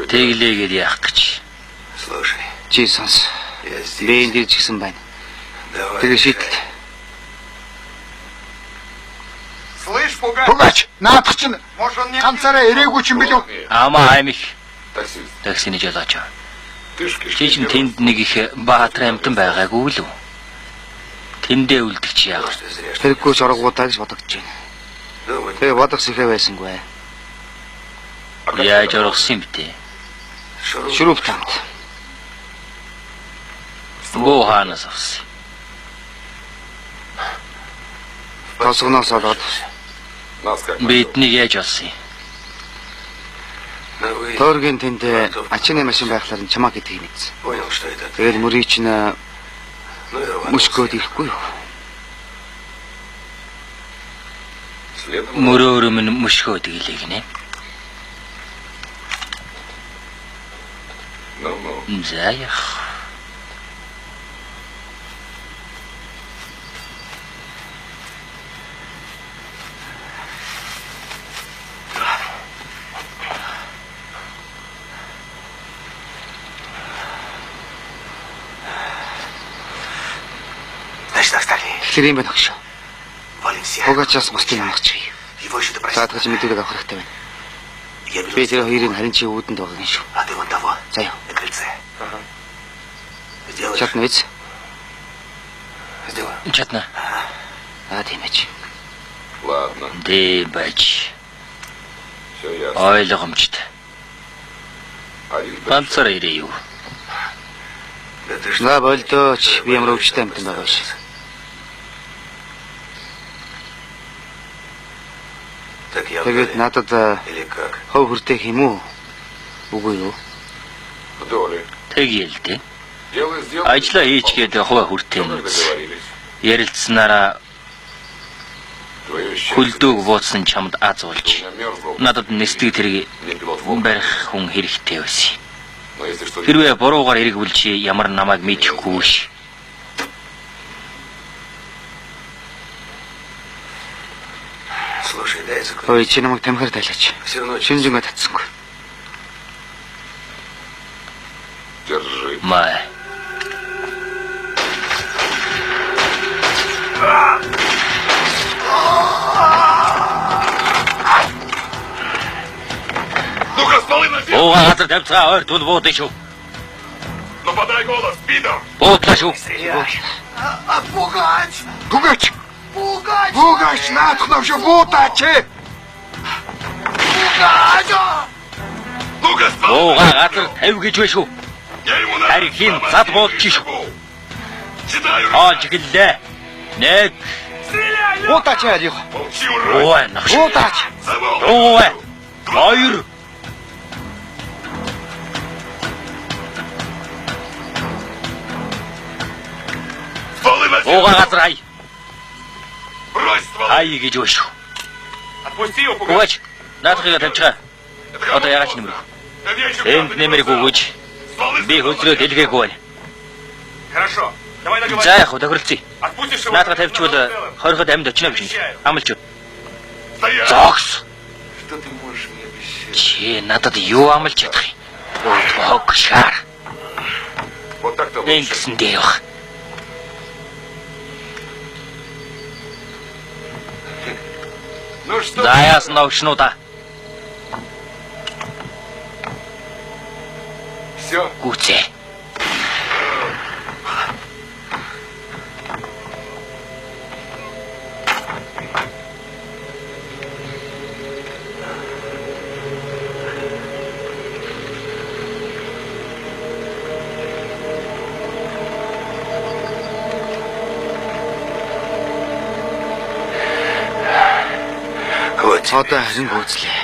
Тэглээгээд яах гэж. Чи сонс. Би энд ирж гисэн байна. Тэгээ шийдэл. Пугач, наадах чинь ганцаараа ирээгүй ч юм билүү? Амаа амих. Таксиний жолооч. Чи чинь тэнд нэг их баатар амтан байгаагүй л үү? Тэндээ үлдэх чи яах? Хэрэггүй ч оргуудаа гэж бодогдож байна. Тэгээ бодох сэхэ байсангүй. Яаж оргосон юм бэ? Шүрүүп тамт. Буу хаанаас авсан? Тосгоноос олоод Биднийг яаж олсон юм? Торгийн тэнд ачааны машин байхлаар нь чамаа гэдгийг мэдсэн. Тэгээд мөрий чинь мөшгөөд ирэхгүй юу? Мөрөөр минь мөшгөөд гэлээ гинэ. За яах? Тэр юм байна гэж. Пугачаас бусдын амгач. Заадгаж мэдүүлэг авах хэрэгтэй байна. Би тэр хоёрын харин чи үүдэнд байгаа юм шүү. За яа. Чатна биз? Чатна. Тийм ээ. Дэ бач. Ойлгомжтой. Ганцаар ирээ юу? На болдооч би ямар өвчтэй амтан байгаа шүү. Тэгээд надад хов хүртэх юм уу? Үгүй юу? Тэгээл дээ. Ажлаа хийчгээд хуваа хүртэн. Ярилцсанараа хүлдөөг бууцсан чамд аз болж. Надад нэстэг тэрэг барих хүн хэрэгтэй байсан. Хэрвээ буруугаар эргвэл чи ямар намайг мэдэхгүй ш. Ой, чи намайг тамхир тайлаач. Шинжэнгээ татсангүй. Май. Бууга газар тавьцгаа ойр тул буудаж шүү. Буудлаа шүү. Пугач! Пугач, наадах навш буудаач. Бууга газар тавь гэж байна шүү. Харин зад буудаж шүү. Оож гэлээ. Нэг. Буудаач яа. Ой, нах. Буудаач. Ой. Хоёр. Бууга газар хай. Хай гэж байна шүү. Пугач, наадахыг тавьчихаа. Одоо яагаад ч нэмэр. Энд нэмэрэг өгөөч. Би хөлзрөө дэлгээгүй байна. За яах вэ, тохиролцъё. Наадах тавьчихвал хориход амьд очно гэж. Амлч. Зогс. Чи надад юу амлж чадах юм? Хог шар. Ингэсэн дээр баг. Да, ясно, научнута. Все. Гуцэ. Одоо харин гүйцлээ.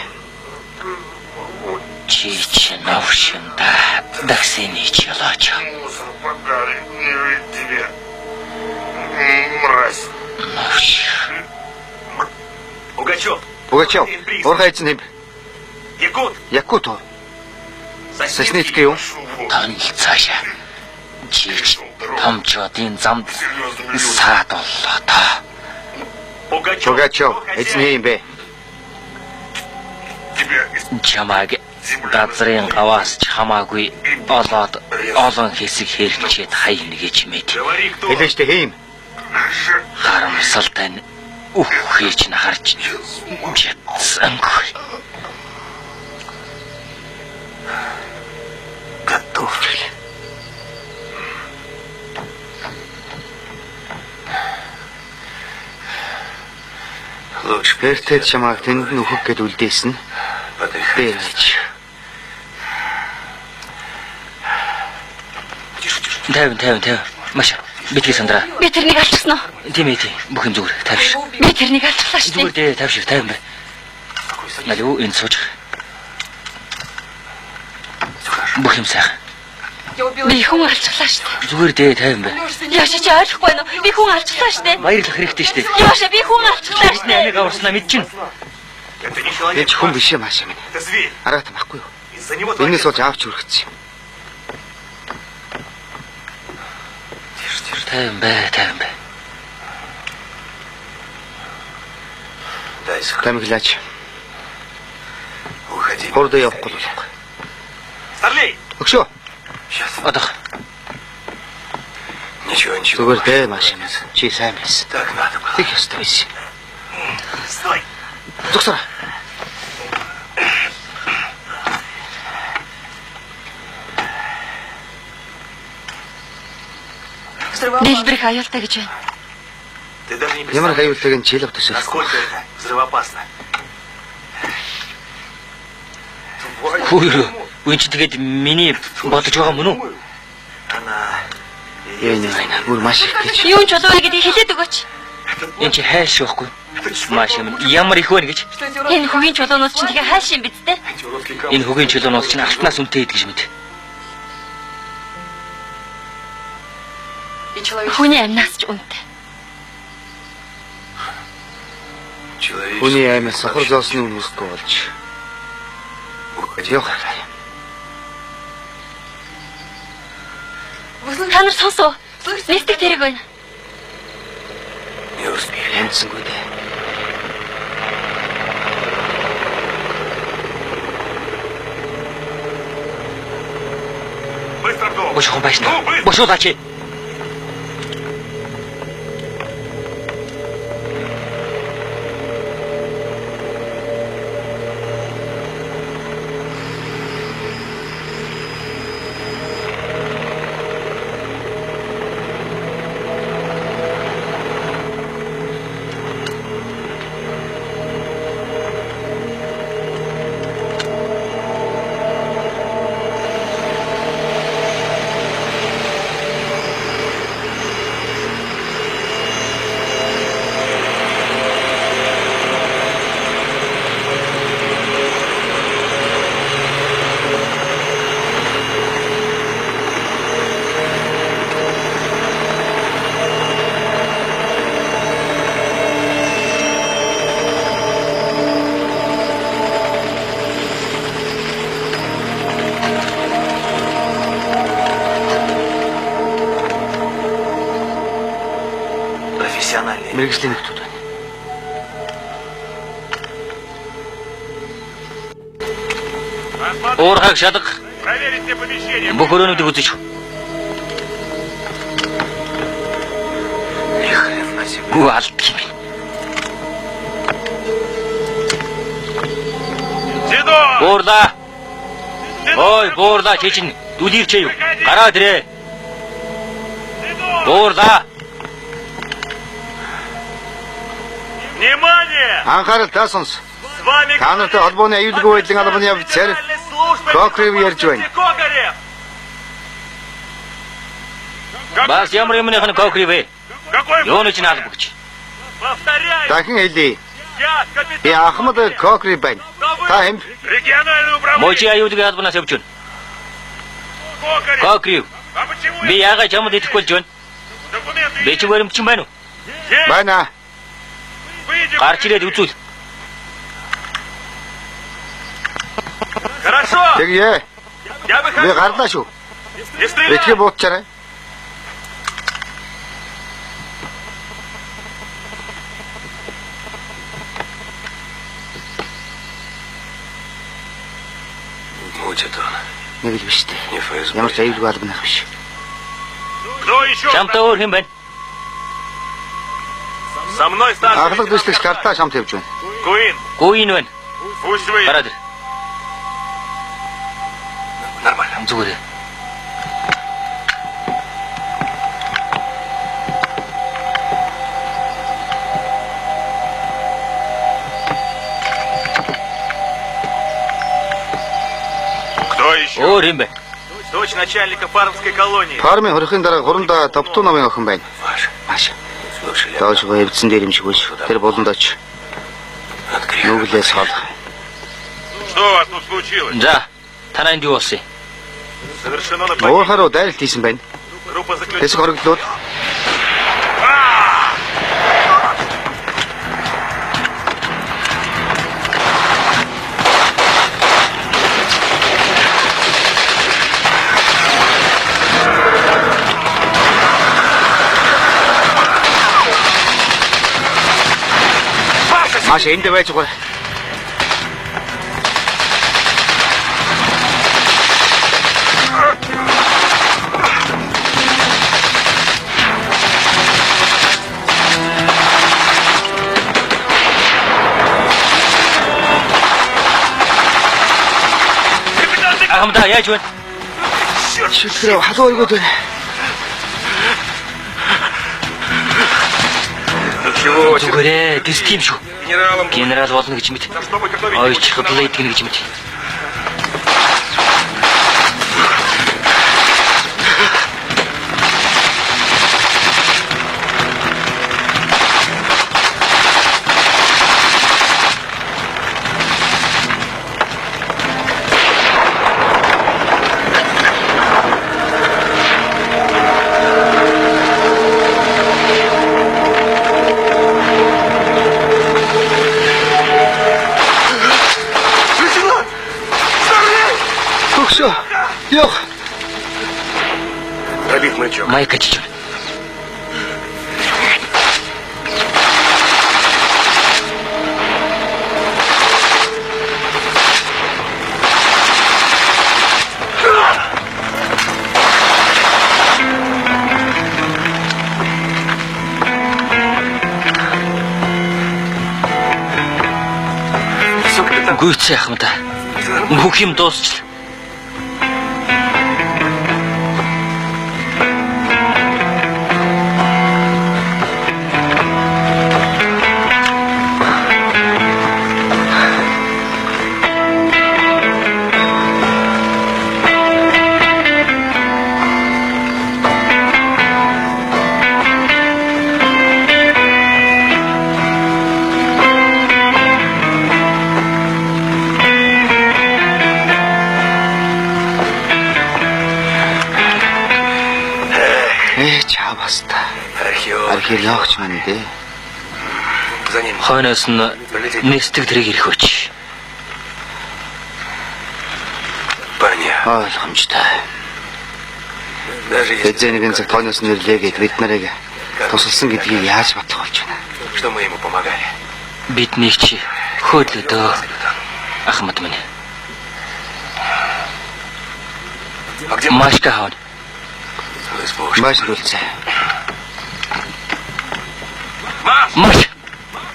Чи новшинда даксины челочо. Мусор подари, не ведь тебе. Мразь. Новш. Пугачев! Пугачев, ургай эзэн Якут! Якут уу? Сосницкий юу? Тань цаашаа. Чич томчодын замд саад боллоо та. Пугачев, эзэн юм бэ? Чамаг газрын гаваас ч хамаагүй олоод олон хэсэг хэрэгчээд хаяна гэж мэд. Хэлээчтэй хийм. Харамсалтай нь үхэж нь харж чадсангүй. Готов. Эртэд чамааг тэнд нь өөхөх гэд үлдээсэн. Бэж. Тавин. Маш битгий сандраа. Би тэрнийг алчихсан уу? Тийм ээ. Бүх юм зүгээр. Тавьш. Би тэрнийг алчихлаа шүү Зүгээр дээ, тавьш. Тавин бай. Налуу энэ сууж. Бүх юм сайхан. дээ. Би хүн алчихлаа шүү дээ. Зүгээр дээ, тавин бай. Яаша чи ойлгохгүй байна уу? Би хүн алчихлаа шүү дээ. Баярлах хэрэгтэй шүү дээ. Яаша би хүн алчихлаа шүү дээ. Намайг аварснаа мэдчихнэ. Это не человек, Энд хүн биш юм аашаа минь. это зверь. Араат махгүй юу? Из-за него Энэс творится. болж авч хүргэсэн юм. Тавин бай. Дай сход. Тамиглаач. Уходи. Хурд явахгүй болох. Старлей! Өгшөө. Сейчас. Одох. Ничего. Зүгээр дээ маашаа минь. Чи сайн байсан. Так надо было. Тэг ёстой байсан. Стой! Зогсоо. Дэлбэрэх аюултай гэж байна. Ты даже не Ямар представляешь, аюултайг нь чийлэг төсөөлөх. насколько это взрывоопасно. Хөөе. Үн чи тэгээд миний бодож байгаа мөн үү? Она... Энэ бүр маш их гэж. Юу ч болов гэдгийг хэлээд өгөөч. Энд чи хайш байхгүй. Маш юм. Ямар их вэ гэж. Энэ хөгийн чулуунууд чинь тэгээ хайш юм биз дээ. Эти уродские капли. Энэ хөгийн чулуунууд чинь алтнаас үнэтэй гэж мэд. Хүний амнаас ч үнэтэй. Хүний аймаг сохор зоосны үнэсгүй болж. Явах. Та нар сонсоо. Нэгтгэх тэрэг байна. Янцсангүй дээ. Быстро в дом! Бошхон байшна. Ну, быстро! Бошуулаач. Профессиональные. Мэргэжлийн нөтүүд байна. Уурхаг шалга. Проверить все помещения. Бүх өрөөнүүдийг үзэж. Ни хрена себе. Гүү алт юм. Дедо! Буурлаа. Ой, буурлаа чи чинь дүлэрчээ юу? Гараад ирээ. Буурлаа. Внимание! Анхаарал та сонс. С вами Та нартай холбооны аюулгүй байдлын албаны офицер Кокрев ярьж байна. Кокарев! Бас ямар юмны хан кокри вэ? Какой Юу нэг чинь албагч. Повторяю! Дахин хэлье. Би Ахмад Кокри байна. Та хэн? Региональное управление. Мужи аюулгүй албанаас явж байна. Кокрив. Би яагаад чамд идэхгүй болж байна? Документы. Би ч баримтчин байна уу? Байна. Выйдем. Гарч ирээд үзүүл. Хорошо. Тэгье. Я Би выхожу. гарлаа шүү. Не Битгий стреляй. буутчаарай. Будет он. Нэг л биш Не дээ. ФСБ. Ямар ч аюулгүй албанах биш. Кто еще? Чамтай өөр хэн байна? Со мной старший. Аглаг дэслэгч гартаа шамт явж байна. Куин. Гүйн байна. Пусть выйдет. Гараад ир. Нормально. Зүгээр. Кто еще? Өөр хэн бэ? Дочь начальника фармской колонии. Фармын хорихын дараа гурандаа товтуу намын охин байна. Маш. Слушай, я Доошгоо эвдсэн дээр юм шиг биш. Тэр болондооч открыл. нүглээс хол. Что у вас тут случилось? За, танаа энд юу болсон юм? Совершено нападение. Уухаруу дайралт хийсэн байна. Группа Тэсэг заключенных. хоригдлууд Маш энд байж байгаа. Ахмадаа яаж байна? Шүлтрээ халуун өргөд байна. Чего? Зүгээрээ, тэс тийм шүү. Генералом. Генерал болно гэж мэд. Чтобы готовить. Ойч блейд гэнэ гэж мэд. Төгсөө. Ёх. Пробить маячок. Майк ачиж байна. Все, капитан. Гүйцээ Ахмадаа. Бүх юм дуусчихлаа. Чаа баста. Археолог. Археологч маань дээ. За ним. Хойноос нь нэстэг тэрэг ирэх өч. Понятно. Ойлгомжтой. Даже если Эзэнийн цаг хойноос нь ирлээ гэд бид нарыг тусалсан гэдгийг яаж батлах болж байна. что мы ему помогали. Биднийг чи хөөдлөдөө. Ахмад минь. А где Машка хаана? Вы с Богом. Маш үлцээ. Маш! Маш!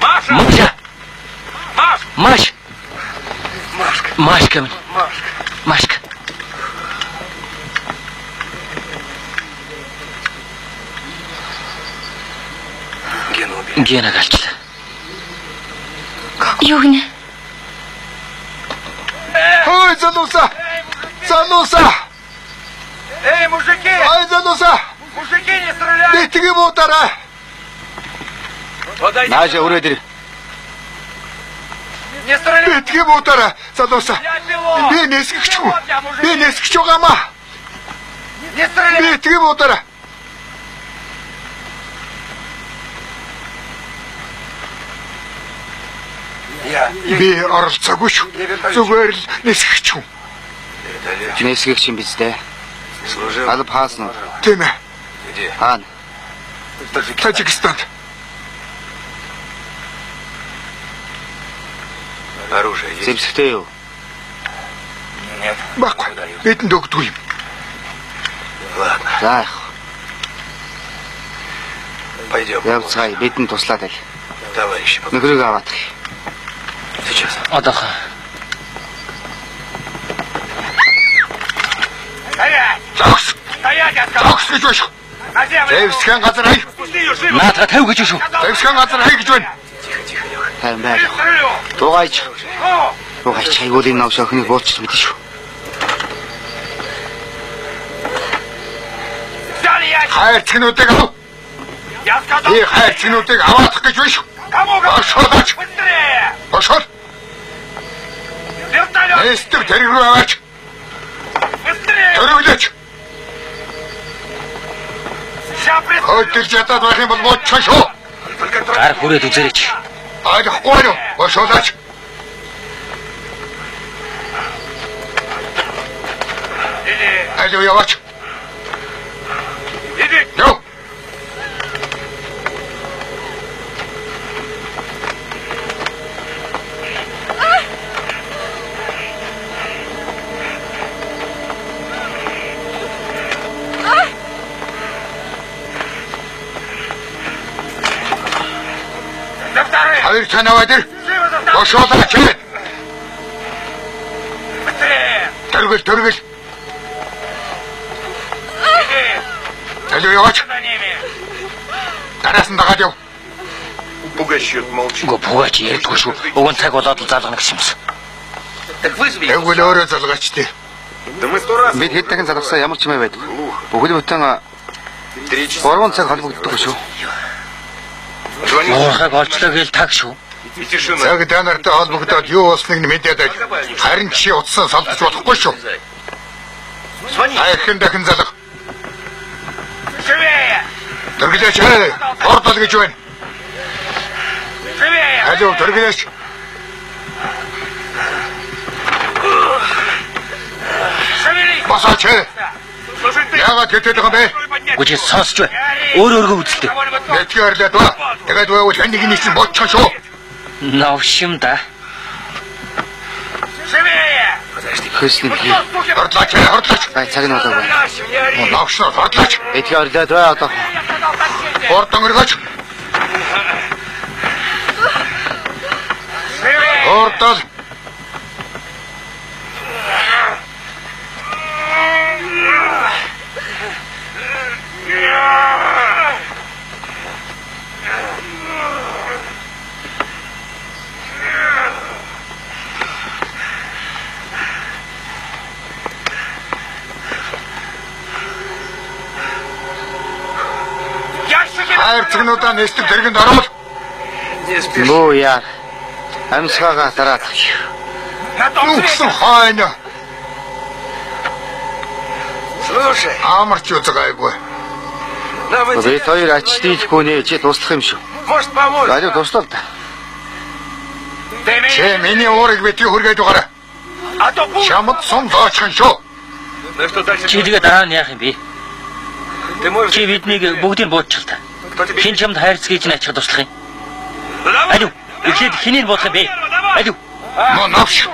Маша! Маша! Маш! Маш! Машка. Машка минь. Машка. Машка. Гена убили. Гена галчлаа. Юу гинэ? Ой, зануса! Зануса! Эй, мужики! Ай, зануса! Мужики, не стреляй! Битгий буутаарай. Подойди. Наашаа өрөөд ир. Битгий буудаараа залуусаа. Би нэсгэгч хүн. Би нэсгэж байгаамаа. Битгий буудаараа. Би оролцоогүй шүү. Зүгээр л нэсгэгч хүн. Нэсгэгч юм биз дээ. Алб хааснууд. Тийм ээ. Хаана? Тажикстанд. Оружие есть? Зэмсэгтэй юу? Баггүй. Бидэнд өгдөг юм. Ладно, За яах. пойдем. Явцгаая бидэнд туслаад байл. Товарищи, Нөхрийг аваад. сейчас. Одоохон Зогс. Зогс гэж байна шүү. Зэвсгэн газар хай. наадга тавь гэж шүү. Зэвсгэн газар хай гэж байна. Тайван байл. Дугайч. Дугайч хайгуулын навш охиныг буулчих мэдэн шүү. Хайрцагнуудыг ав. Би хайрцагнуудыг аваадах гэж байна шүү. Бошоолаач. Бошоол. Эстэг тэрэг рүү аваач. Төрөглөөч. Хөдөлж ядаад байх юм бол муучин шүү. Гар хүрээд үзээрэй. Ойлгохгүй юу? Бошоолаач. Алуу яваач. Яв. Hayır canavardır. Boşaltın çevir. Törgül törgül. Алуу яваач. Дараас нь дагаад яв. Пугачет молчит. Үгүй пугач ярьдгүй шүү. Уг нь цаг болоод л залгана гэсэн юмсан. Тэгвэл өөрөө залгаач тий. Да мы 100 раз. Бид хэд дахин залгасаа ямар ч юм байдаг. Бүхэл бүтэн 3 цаг холбогддог шүү. Уурхайг олчлоо гээл таг шүү. И тишина. Цаг данартай холбогдоод юу болсныг нь мэдээд байл. Харин чи утсан салдаж болохгүй шүү. Хайрхан дахин залга. Төргөлөөч. Ордол гэж байна. Алуу төргөлөөч. Босооч. Яагаад тэтгэдэг юм бэ? Үгүй сонсч бай. Өөрөөргөө үзэлтэй. Нэтгэр орлоод ба. Тэгээд байвал таны нэг нь боцсон шүү. Навшим да. Хөсний бий. Ордлооч. Ай цаг нь болоогүй. Навшнаа ордлооч. Эдгээр орлоод бай одоо. Орд өнгөргөөч. Ордол. Хайрцагнуудаа нэстэг дэргэнд орвол. Нөө яа. Амьсгаагаа дараад. Нүгсэн хайна. Слушай, Амарч үзэгайгүй. нам Бид хоёр ач дийлэхгүй нэ чи туслах юм шүү. может поможет. Алуу туслал да. Чи миний уурыг бити хүргээд байгаарай. А то пусть. Чамд сум зоочихын шүү. Ну что дальше? Чи тэгээ дараа нь яах юм бэ? Ты можешь. Чи биднийг бүгдийг буучих та. Кто тебе? Хин чамд хайрцгийг чинь ачих туслах юм. Ну давай. Алуу. Эхлээд хэнийг бодох юм бэ? Алуу. Мөн навш.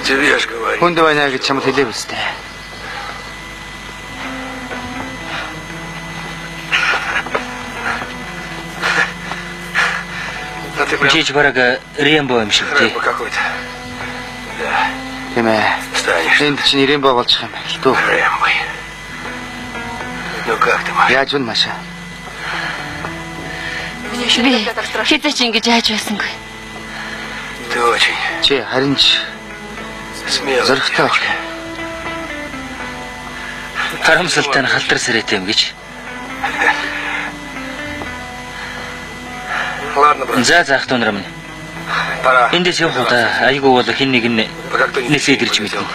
Тебе ж говорю. Хүнд байна гэж чамд хэлээв үстэй. Да ты прям Чи бараг Рембо юм шиг тий. рыба какой-то. Тийм ээ. Станешь Энд чинь Рембо болчих юм байна л дөө. Рэмбой. Ну как ты, Маша? Яаж вэ Маша? Би хэзээ ч ингэж хайж байсангүй. Ты очень Чи харин ч смелая зөрөгтэй девочка. байна. Харамсалтай нь халтар сэрээтэй юм гэж. За заах тунрам. Эндээс явах удаа айгүй бол хин нэг нэсээд ирж мэднэ.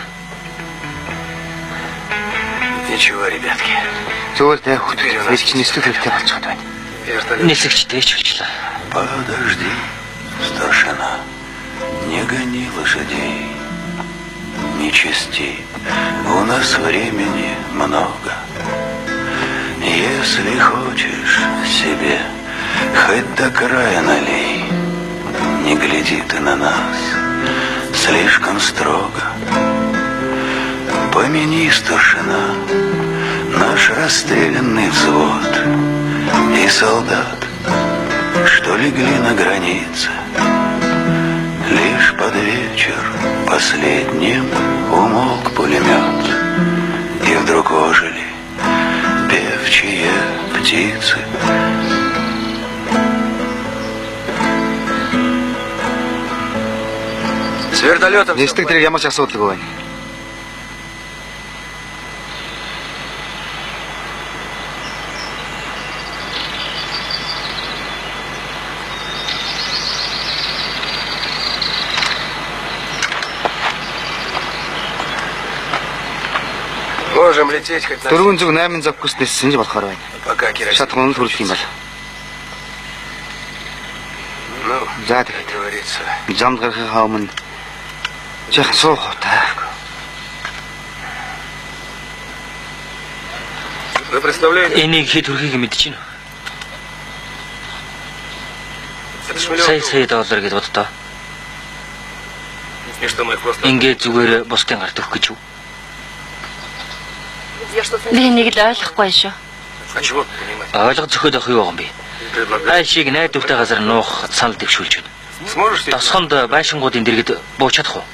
Ничего, ребятки. Зүгээр тэ хөтөлж хэлж нэслэх хэрэгтэй болчиход байна. Нэсэгчтэй ч болчлаа. Подожди, старшина. Не гони лошадей. Не чисти. У нас времени много. Если хочешь себе хоть до края налей, не гляди ты на нас слишком строго. Помяни, старшина, наш расстрелянный взвод и солдат, что легли на границе. Лишь под вечер последним умолк пулемет, и вдруг ожили певчие птицы. С вертолетом... Нэстэг тэрэг ямар ч асуудалгүй байна. Можем лететь хоть на... 408 завкус дэссэн ч болохоор байна. Пока керосин. Шатхуун нь хүрэх юм байна. Ну, За как тэгээд говорится. замд гарахаа өмнө жах суух та. Вы представляете? Энийг хэд хүрхийг мэдэж байна. Это ж миллион Сая доллар гэж боддоо. И что мы их просто... Ингээд зүгээр бусдын гарт өгөх гэж юу? Би нэг л ойлгохгүй шүү. А чего понимать? Ойлгож зөхөд авах юу юм бэ? Предлагаю. Хайшиг найдвартай газар нуух санал дэвшүүлж байна. Сможешь себе? Тосхонд байшингуудын дэргэд бууж чадах уу?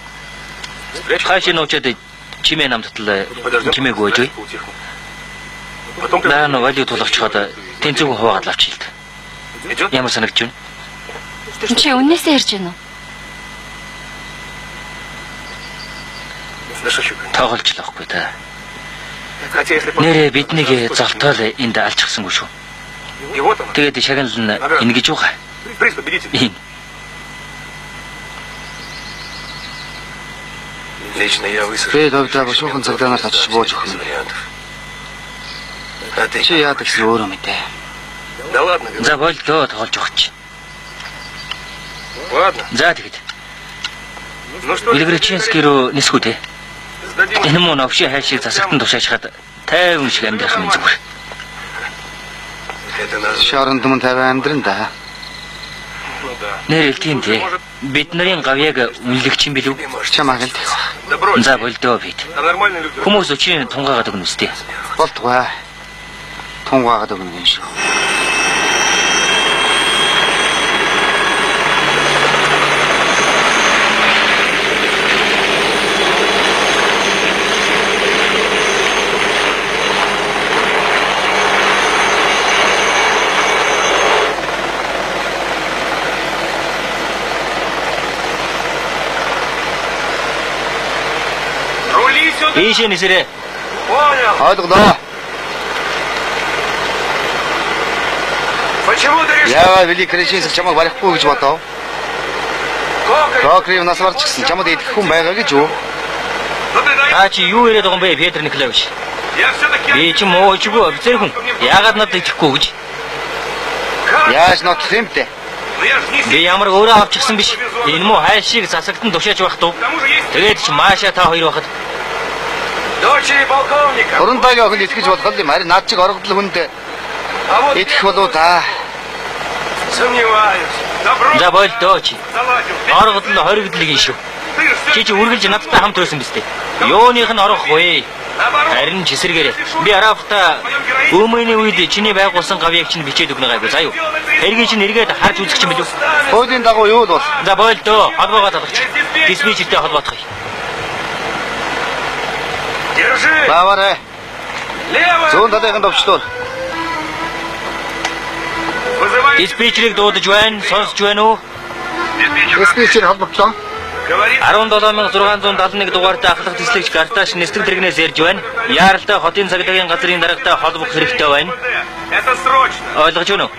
Спрячь? Хайшиг нуучаад чимээ намтал чимээгүй байж бай. Утихну. Потом... Наа нь валют тулгачхад тэнцүүг хуваагаад авчих л та. Идет? Ямар санагдж байна? Чи үнээсээ ирж байна уу? Да шучу, конечно. Тоглож л авахгүй та. Хотя если... Нэрээ биднийг золтоол энд алчихсангүй шүү. И вот он. Тэгээд шагнал нь ингэж юу хаа? Приз победитель. Энэ Лично я высажу. Би довдоо бошуухан цагдаанаас очиж бууж өгөх Без юм. вариантов. А ты? Чи яадаг гэсэн өөрөө мэдээ. Да ладно, говорю. за болдоо тоглож өгч. Ладно. За тэгэд Ну что, Илгречинский руу нисгүү те. сдадим. Энэ мөн овши хайшиг засагтан тушаачхад тайван шиг амьдрах юм зүгээр. Это нас... Шоронд мөн 50 амьдрын да. Ну да. Нэр тийм те. Бид нарын гавьяг үнэлэгч юм билүү? Чамааг л тэгэх. Да брось. За болдоо бид. Там нормальные люди. Хүмүүс өчийн тунгаагаад өгнө үстэй. Болтугай. Тунгаагаад өгнө юм шүү. Рули сюда. Ийшээ нисэрээ. Понял. Ойлголоо. Почему ты решил? Яа велик режиссер чамайг барихгүй гэж бодов. Кокай. Рокрив нас барч гисэн чамд идэх хүн байгаа гэж юу? Ну ты дай. Та чи юу яриад байгаа юм бэ Петр Николаевич? Я все-таки... Би ч муучгүй офицер хүн. Яагаад надад итгэхгүй гэж? Яаж нотлох юм бэ? Ну я ж не... Би ямар өөрөө авчихсан биш. Энэ муу хайшиг засагтан тушааж байх туу. К тому же есть Тэгээд ч Маша та хоёр байхад дочери полковника. Урандаагийн охин итгэж болох юм. Харин наад чиг оргодол хүнд А вот идэх болоо та. сомневаюсь. Да брось. за болдоо чи. Заладил. Оргодол хоригдлыг шүү. Ты ж Чи чи үргэлж надтай хамт байсан биз дээ. Юуных нь орохгүй. наоборот. Харин чисэргээрээ би арафта өмнөний үед чиний байгуулсан гавьяг чинь бичээд өгнө гайгүй заа юу. Хэргийг чинь эргээд харж үзэх юм билүү? Хуулийн дагуу юу л бол. За болдоо холбоогоо залгах. Диспетчертэй холбоотох. Держи. Баварэ. Левая. Зүүн талынханд өвчлөөр. Вызывай. Диспетчерийг дуудаж байна, сонсож байна уу? Диспетчер холбогдлоо. Говорит, 17671 дугаартай ахлах төслөгч Гарташ нэстэг тэрэгнээс ярьж байна. Яаралтай хотын цагдаагийн газрын даргатай холбох хэрэгтэй байна. это срочно. Ойлгож байна уу?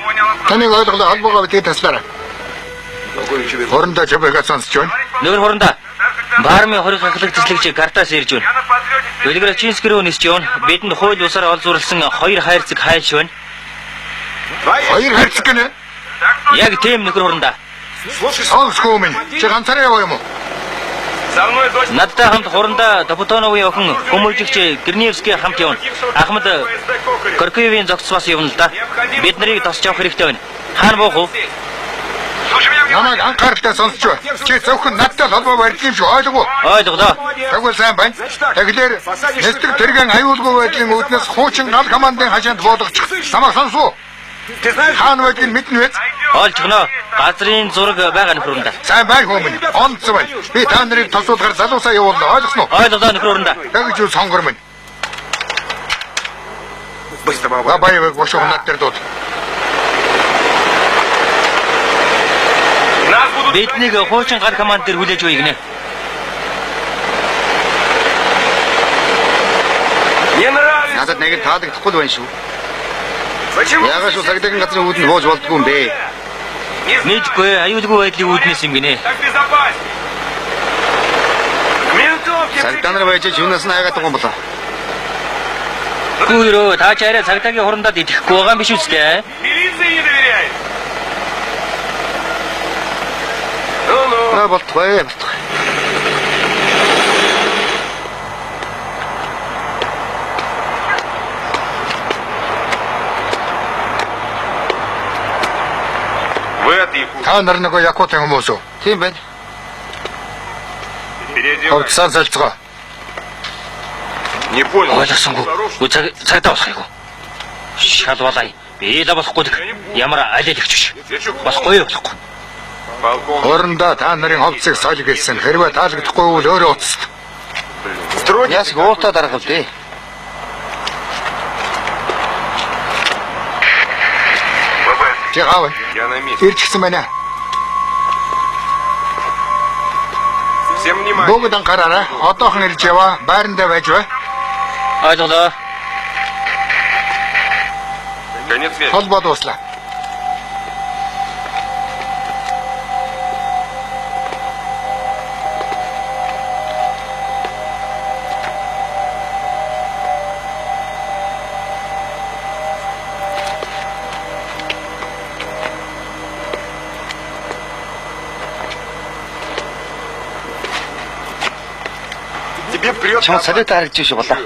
Таныг ойлголоо холбоогоо битгий таслаарай. Хорондоо чабайгаа сонсч байна. Нөр хорондоо. Бармын хориг ахлах төслөгч Гарташ ярьж байна. Я на подлете. Белграчинск руу нисж явна. Бидэнд хууль бусаар олзуурласан 2 хайрцаг хайлш байна. Хоёр хайрцаг гинэ. Яг тийм нөхөр хорондоо. Сонсгүй минь. Чи ганцаараа яваа юм уу? За мной дочь. Надтай хамт хорондоо Топотоновын охин Хүмүүжигч Герниевский хамт явна. Ахмад Коркоевийн зогц бас явна л да. Бид нарыг тосч авах хэрэгтэй байна. Хаана буух вэ? Слушай меня внимательно. Намайг анхааралтай сонсч бай. Чи зөвхөн надтай холбоо барьж юм шиг ойлгоо. Ойлголоо. Тэгвэл сайн байна. Тэгэхээр нэстэг тэргийн аюулгүй байдлын үүднээс хуучин гал командын хажаанд буулгачих. Намайг сонсоо. Ты знаешь, Хаана байдгийг мэднэ вэ? Олж гэнэ. Газрын зураг байгаа нөхөр хорондоо. Сайн бай хүмүүс. Онцгой байна. Би та нарыг тосуулахар залуусаа явуулна. Ойлгосноо? Ойлголоо нөхөр хорондоо. Тэгж юу сонгор минь. быстро баба. Бабаевыг бошоо надад дууд. Нас будут... Биднийг хуучин гар команд дээр хүлээж өгье гинэ. Не нравится. Надад нэг нь таалагдахгүй байна шүү. Почему? Яагаад шүү цагдаагийн газрын үүдэн хууж болдгүй юм бэ? Не знаю. Мэдгүй аюулгүй байдлыг үүднээс юм гинэ. Так безопаснее. К ментовке. Цагдаа нар байж юунаас нь хайгаад байгаа юм болоо. Гүүрөө та ч арай цагдаагийн хорондоод идэхгүй байгаа юм биш үстэй. Милиции не доверяет. Ну-ну. Болтгой. Вы от Якутска. Та нар нөгөө Якутын хүмүүс үү? Тийм байна. Переодевайтесь. Ховцсан салцгаа. Не понял. Ойлгосонгүй. Цагдаа болохгүй. Шал балай. Би л болохгүй. Ямар алилагч биш. Болохгүй юу болохгүй. Полковник. Хорондоо та нарын ховцыг солих гэсэн. Хэрвээ таалагдахгүй бол өөрөө уцт. Строгий. Яс гоотоо дарахв дээ. ББ. Чи гав. Я на месте. Ирчихсэн байна. Всем внимание. Бүгд анхаараарай. Одоохон ирж яваа. Байрандаа байж бай. Ойлголоо. Конец связи. Холбоо дууслаа. Тебе прет. Чам цалиутай харагдаж шүү болоо.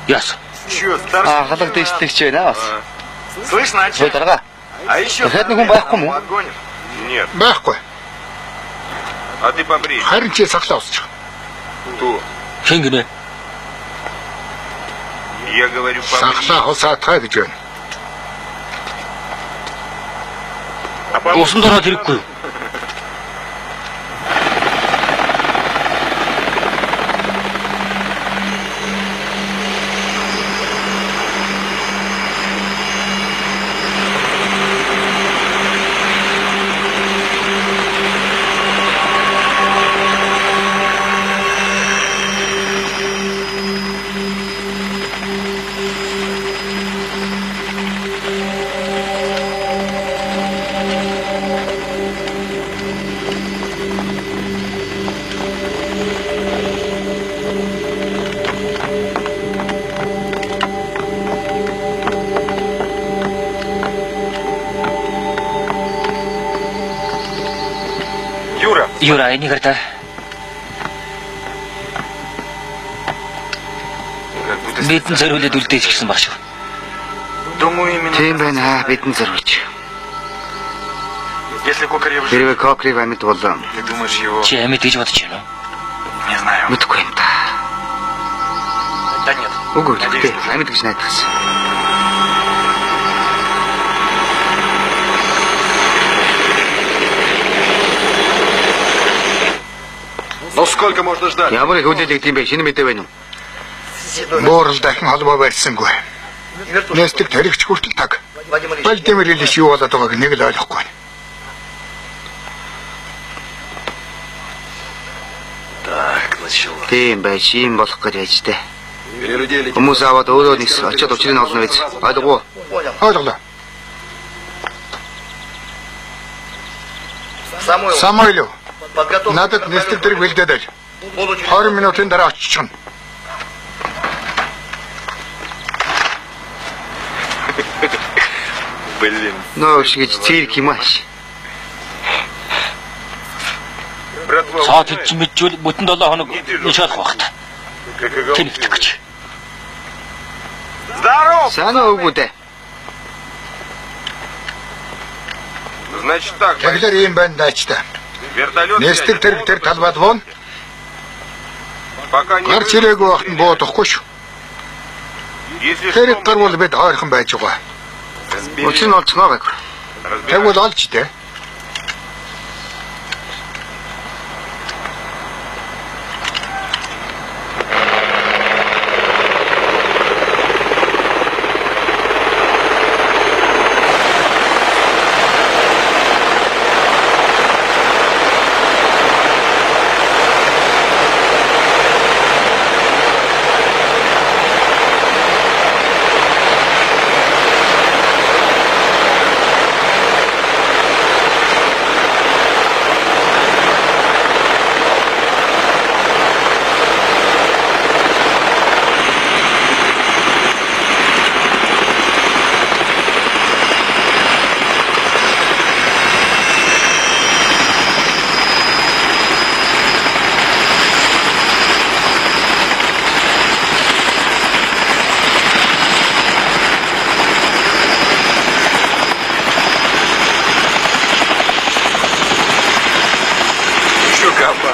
Яс. Чё, старший? Халах дэжтэгч байна бас. Слышь, Хөөе начальник. дарга. А еще... Дахиад нэг хүн байхгүй мó? Отгонишь? Нет. Байхгүй. А ты побрей. Харин чи сахлаа усчих. Кто? Хэн гинэ? Я говорю побрей. Сахлаа усаатгаа гэж байна. А побрей. Усан дороод хэрэггүй. Юра, энийг хараа. Бидэн зориулээд үлдээж гисэн баг шүү. Думаю, именно... Тийм байна. Бидэн зориулж. Если Кокарев жив, Хэрвээ Кокрив амьд бол ты думаешь его... Чи амьд гэж бодож байна уу? Не знаю. мэдгүй юм та. Да нет. Үгүй гэхдээ амьд гэж найдахс. Ну сколько можно ждать? Ямар их хүлээлт юм бэ? Шинэ мэдээ байна уу? Буурал дахин холбоо барьсангүй. Нэстэг таригч хүртэл таг. Владимир Ильич юу болоод байгааг нэг л ойлгохгүй. Тийм байж ийм болох гэж яжтэй. Хүмүүс аваад өөрөө нэгс очиод учрыг нь олно биз. Ойлгоо. Ойлголоо. Самуэль. Надад нислэг дэрэг бэлдээд байл. 20 минутын дараа очихно. Нөө шигж цэрэг юм ааш. Цаад хийж мэдвэл бүтэн 7 хоног ичээд байх та. Тэнэгдэх гэж. Санаа өгөөдэй. Значит так, Тэглэр ийм байна даачтай. вертолет... Нислэг дэрэг тэр талбайд вон. Пока не... Гарч ирээгүй байхад нь буудахгүй шүү. Если Хэрэг гарвал бид ойрхон байж байгаа. Учир нь олцгоо гэх. Тэгвэл олж дээ.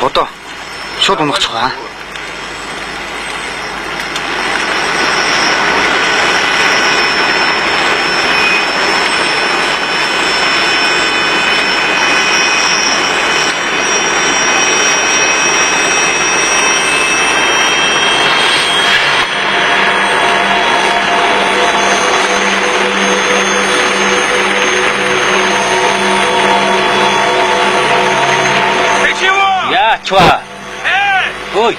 Одоо шууд унагч байгаа. Чва. Ой.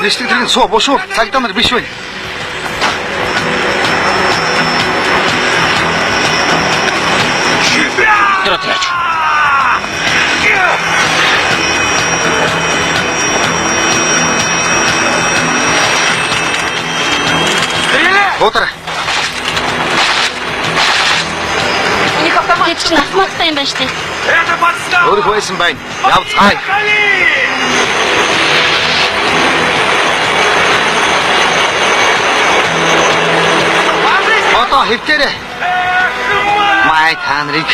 Нислэг дэрэг суу бошуу цагдаа нар биш вэ? Тэрот яач. Бутар. Тэд чинь автоматтай юм байна шүү дээ. Өөр байсан байна. Явцгаая. Одоо хэвтэрэ. Май танрыг.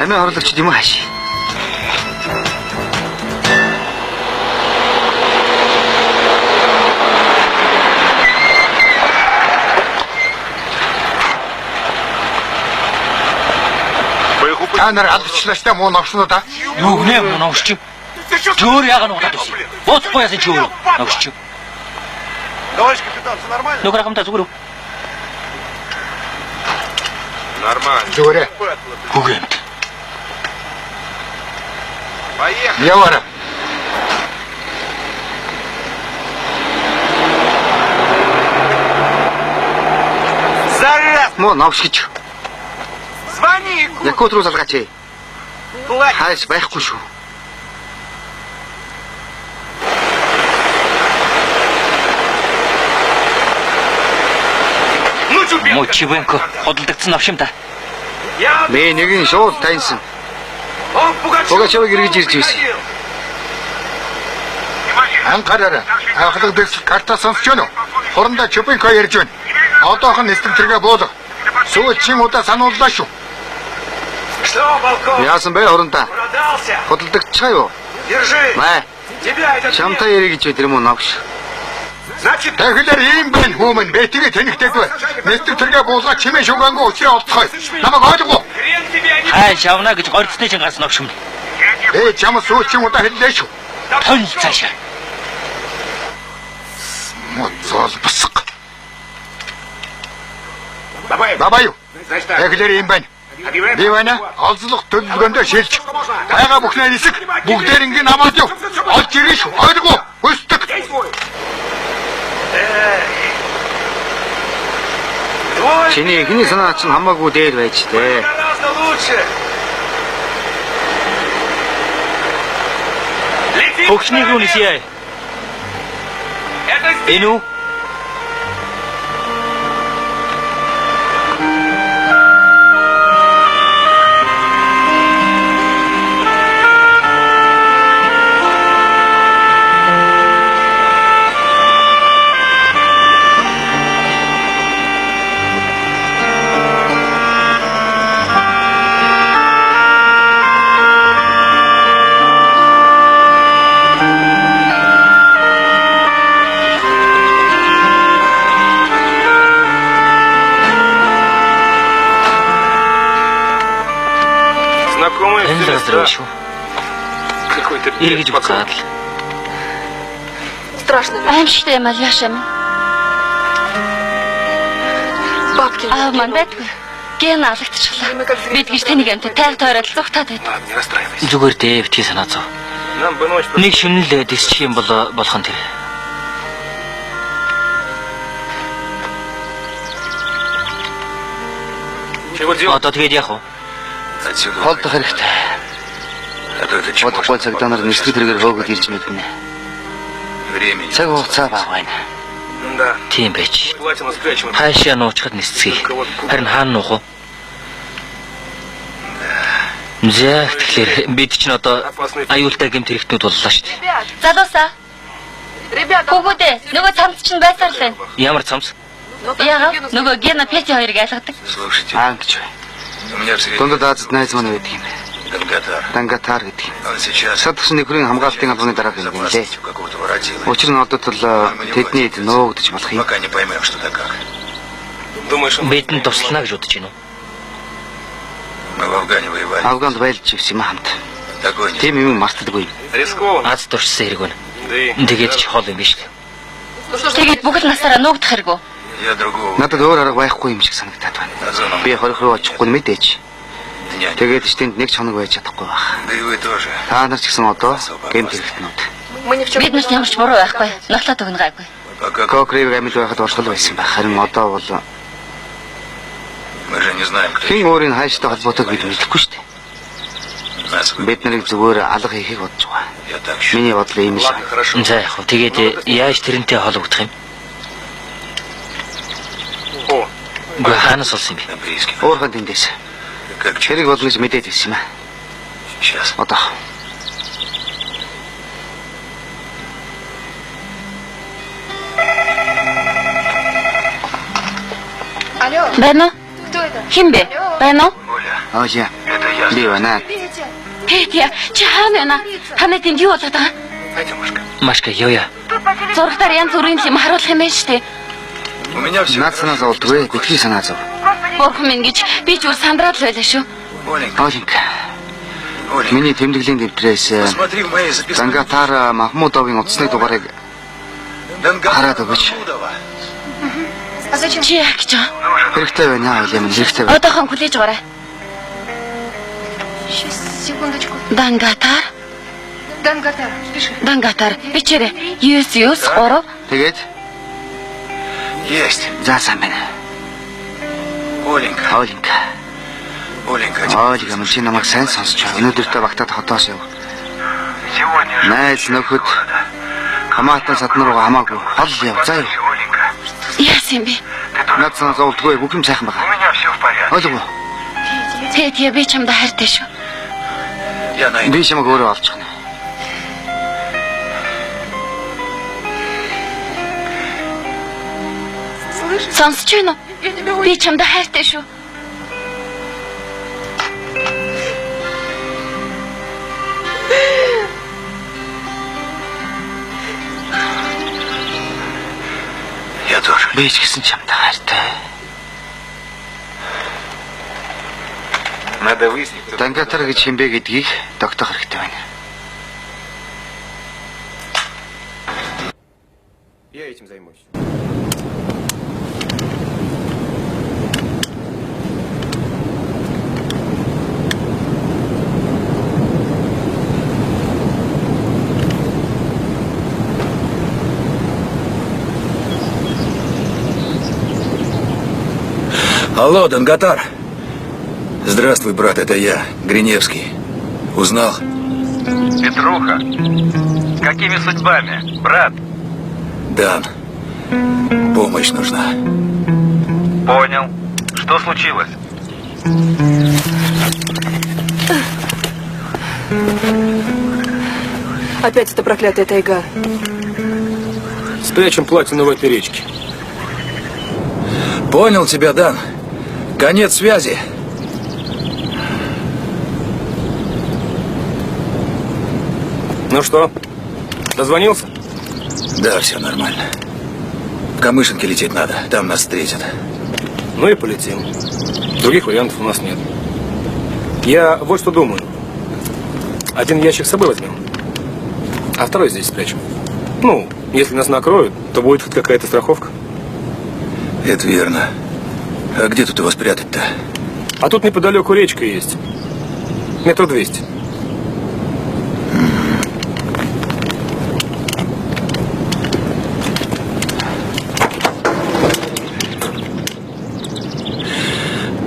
Амиа хорлогч юм ааш. Та нар алгчлаачтай муу новшноо та. Юу гэнэ мөн овч. Чөөр яга нугатаад байсан. Бооцохгүй яасан чөөр. Овч. Товарищ капитан, все нормально? Нуграх юмтай зүгээр үү? Нормально. Зүгээрээ. Хүгэмт. Поехали. Яваарай. Заряд! Муу новш гэж. Звони! Якут руу залгаач. Кулак! Хайс байхгүй шүү. Мочивенко хөдөлгдсөн авш юм та. Би нэгэн шууд таньсан. Он Пугачевыг эргэж ирж байсан. Анхаараарай. Анхлаг дэс карта сонсч байна уу? Хурандаа Чупинко ярьж байна. Одоохон нислэг тэргээ буулга. Сүүлчийн удаа санууллаа шүү. Что, полковник? Яасан бэ хурандаа? Продался? Хөдөлгдөж чаа юу? Держи! Маа. Тебя это... Чамтай ярих гэж тэр юм уу навш. Значит, Тэгэхээр ийм байна хүмүүс бэтгээ тэнэгтэйг. Нэстэг тэргээ буулгаад чимээ шугаангуу учраа олдохой. Намайг ойлгоо. хрен тебе, а не... Хайш явна гэж горцны чин гарсан огшмон. Чам сүүчийн удаа хэллээ шүү. Тон цаашаа. Моцол босго. Бабаев, Бабаа юу? значит так. Тэгэхээр ийм байна. Объявляем... Би байна. Олзлох төлөвлөгөөндөө шилж. Байгаа бүхнээ нисэг. Бүгдээр ингэ намаад яв. Олж ирэх шүү. Ойлгоо. Хүсдэг. Действуй. Твой Чиний эхний санаа чинь хамаагүй дээр байж тээ. гораздо лучше. Лети. Огшны руу нисье. Это здесь. Энэ үү? Знакомые Энэ л места. газар шүү. Какой-то Эргэж буцаад л. Аимшигтай юм аа яашаа минь. Аа мань байтгүй. Ген алагдчихлаа. Бид гэж тэнийг амт тайг тойроод зүгтаад байд. Ладно, не расстраивайся. Зүгээр дээ битгий санаа зов. Нам бы ночь... Нэг шүнэл дисчих юм бол болох нь тэр. Чего делать? Одоо тэгээд яах вэ? Отсюда. Холдох хэрэгтэй. А то это чмо. Бодохгүй цагдаа нар нэстэг тэргээр хөөгд ирж мэднэ. Времени. Цаг хугацаа бага байна. Да. Тийм байж. Платину спрячем. Хаашаа нуучхад нисцгий. Харин хаана нуух вэ? За тэгэхээр бид ч н одоо аюултай гэмт хэрэгтнүүд боллоо шүү дээ. Залуусаа. Хүүгүүдээ нөгөө цамц чинь байсаар л байна. Ямар цамц? Яагаад нөгөө Гена Пети хоёрыг айлгадаг. Слушайте, Ангич бай. у меня в среде Дундад Азад найз маань байдаг юм. Дангатар. Дангатар гэдэг юм. Он сейчас Садгч нөхрийн хамгаалтын албаны дарга юм лээ. властью какого-то воротила. Учир нь одоо л тэдний эд нөөгдөж болох юм. Пока не поймем, что да как. Думаешь, он... Бидэнд туслана гэж бодож байна уу? Мы в Афгане воевали. Афганд байлж ивсэн юм хамт. Такой не... Тийм юм мартдаггүй. Рискованно. Аз дуршсан хэрэг байна. Да и... Тэгээд ч хол юм биш үү? Тэгээд бүхэл насаараа нуугдах хэрэггүй. Я другого Надад өөр арга байхгүй юм шиг санагдаад байна. озоном Би 20 руу очихгүй мэдээч. дня. Тэгээд ч тэнд нэг ч хоног байж чадахгүй байх. Да и вы тоже. Та нар ч гэсэн одоо гэмт хэрэгтнүүд. Бид нарт ямар ч буруу байхгүй. Нотлоод өгнө гайгүй. Пока Кокрив амьд байхад оршил байсан байх. Харин одоо бол мы же не знаем, кто хин өөрийн хайштай холбоотойг бид мэдэхгүй шүү дээ. нас вы... Бид нарыг зүгээр алга хийхийг бодож байгаа. Я так считаю. Миний бодол ийм л Ладно, байна. хорошо. За яг хөө тэгээд яаж тэрнтэй холбогдох юм? О, Үгүй хаанаас олсон юм бэ? На прииске. Уурхан тэндээс. Как Хэрэг болно гэж мэдээд байсан юм аа. сейчас. Одоо Байна уу? Хин бэ? Байна уу? Оля, Оля. это я. Би байна. Петя, чи хаана байна? Танай тэнд юу болоод байгаа? Пойдем, Машка. Машка ёо. Зургатаар янз бүрийн юм харуулах юм байна шүү дээ. У меня все Наад санаа зовлтгүй. Битгий санаа зов. Бурхан минь гэж би ч үр сандраад л байлаа шүү. Оленька, Оленька. Оленька, Миний тэмдэглэлийн дэвтрээс посмотри в моей записной... Дангатар Махмудовын утасны дугаарыг хараад өгөөч. Махмудова. Чи яах гэж байгаа? Хэрэгтэй байна аа, Оля минь хэрэгтэй байна. Одоохон хүлээж гараа. Дангатар. Дангатар. Бичээрэй. 993. Тэгээд Есть. за сайн байна. Оленька, Оленька. Оленька, Оленька минь чи намайг сайн сонсч байгаа. Өнөөдөртөө багтаад хотоос яв. сегодня... Найз нөхөд хамаатан саднар руу хамаагүй хол яв. За юу. Оленька, Яасан бэ? Наад санаа зовлтгүй. Бүх юм сайхан у байгаа. меня все в порядке. Ойлгоо. Тэгээ би чамд хайртай шүү. Я найду. Би чамайг өөрөө олж чана. Сонсож байна уу? Би чамд хайртай шүү. Би ч гэсэн чамд хайртай. Надо выяснить, кто... Дангатар гэж хэмбэ гэдгийг тогтоох хэрэгтэй байна. Я этим займусь. Алло, Дангатар. Здравствуй, брат, это я, Гриневский. Узнал? Петруха, какими судьбами, брат? Дан, помощь нужна. Понял. Что случилось? Опять эта проклятая тайга. Спрячем платину в этой речке. Понял тебя, Дан. Конец связи. Ну что, дозвонился? Да, все нормально. В Камышинке лететь надо, там нас встретят. Ну и полетим. Других вариантов у нас нет. Я вот что думаю. Один ящик с собой возьмем, а второй здесь спрячем. Ну, если нас накроют, то будет хоть какая-то страховка. Это верно. А где тут его спрятать-то? А тут неподалеку речка есть. Метров 200.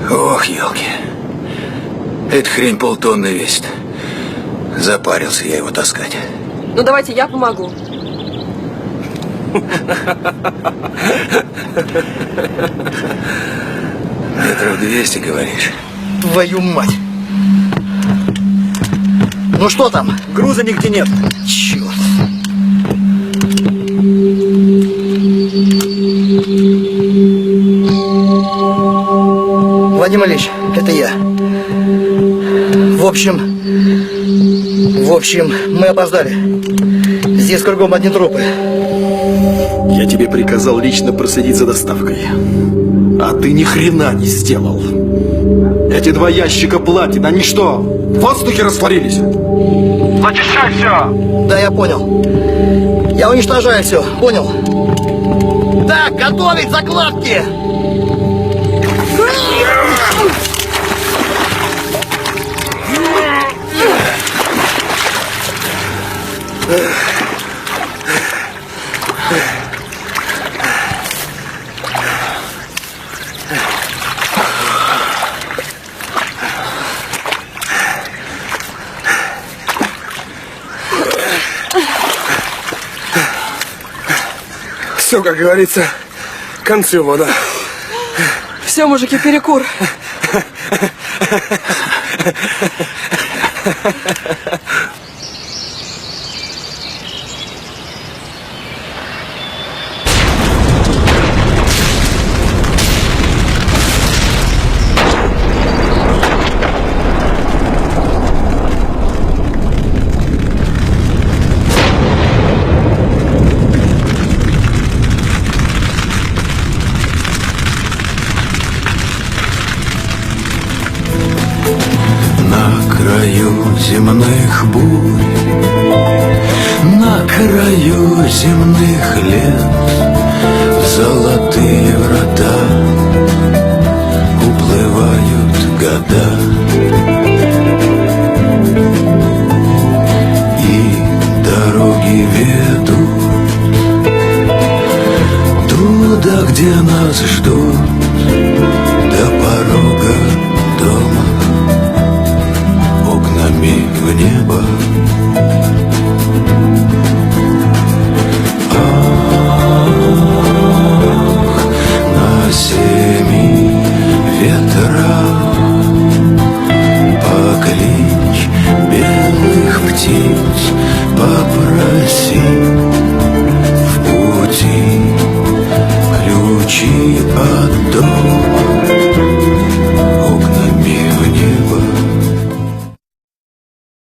Ох, елки. Эта хрень полтонны весит. Запарился я его таскать. Ну давайте я помогу. Метров 200, говоришь? Твою мать! Ну что там? Груза нигде нет. Черт. Вадим Ильич, это я. В общем, мы опоздали. Здесь кругом одни трупы. Я тебе приказал лично проследить за доставкой. А ты ни хрена не сделал. Эти 2 ящика платин, они что, в воздухе растворились? Зачищай все! Да, я понял. Я уничтожаю все, понял? Так, готовить закладки! Все, как говорится, к концу вода. Все, мужики, перекур. Земных бурь, на краю земных лет, золотые врата, уплывают года, и дороги ведут туда, где нас ждут, до порога дома. В небо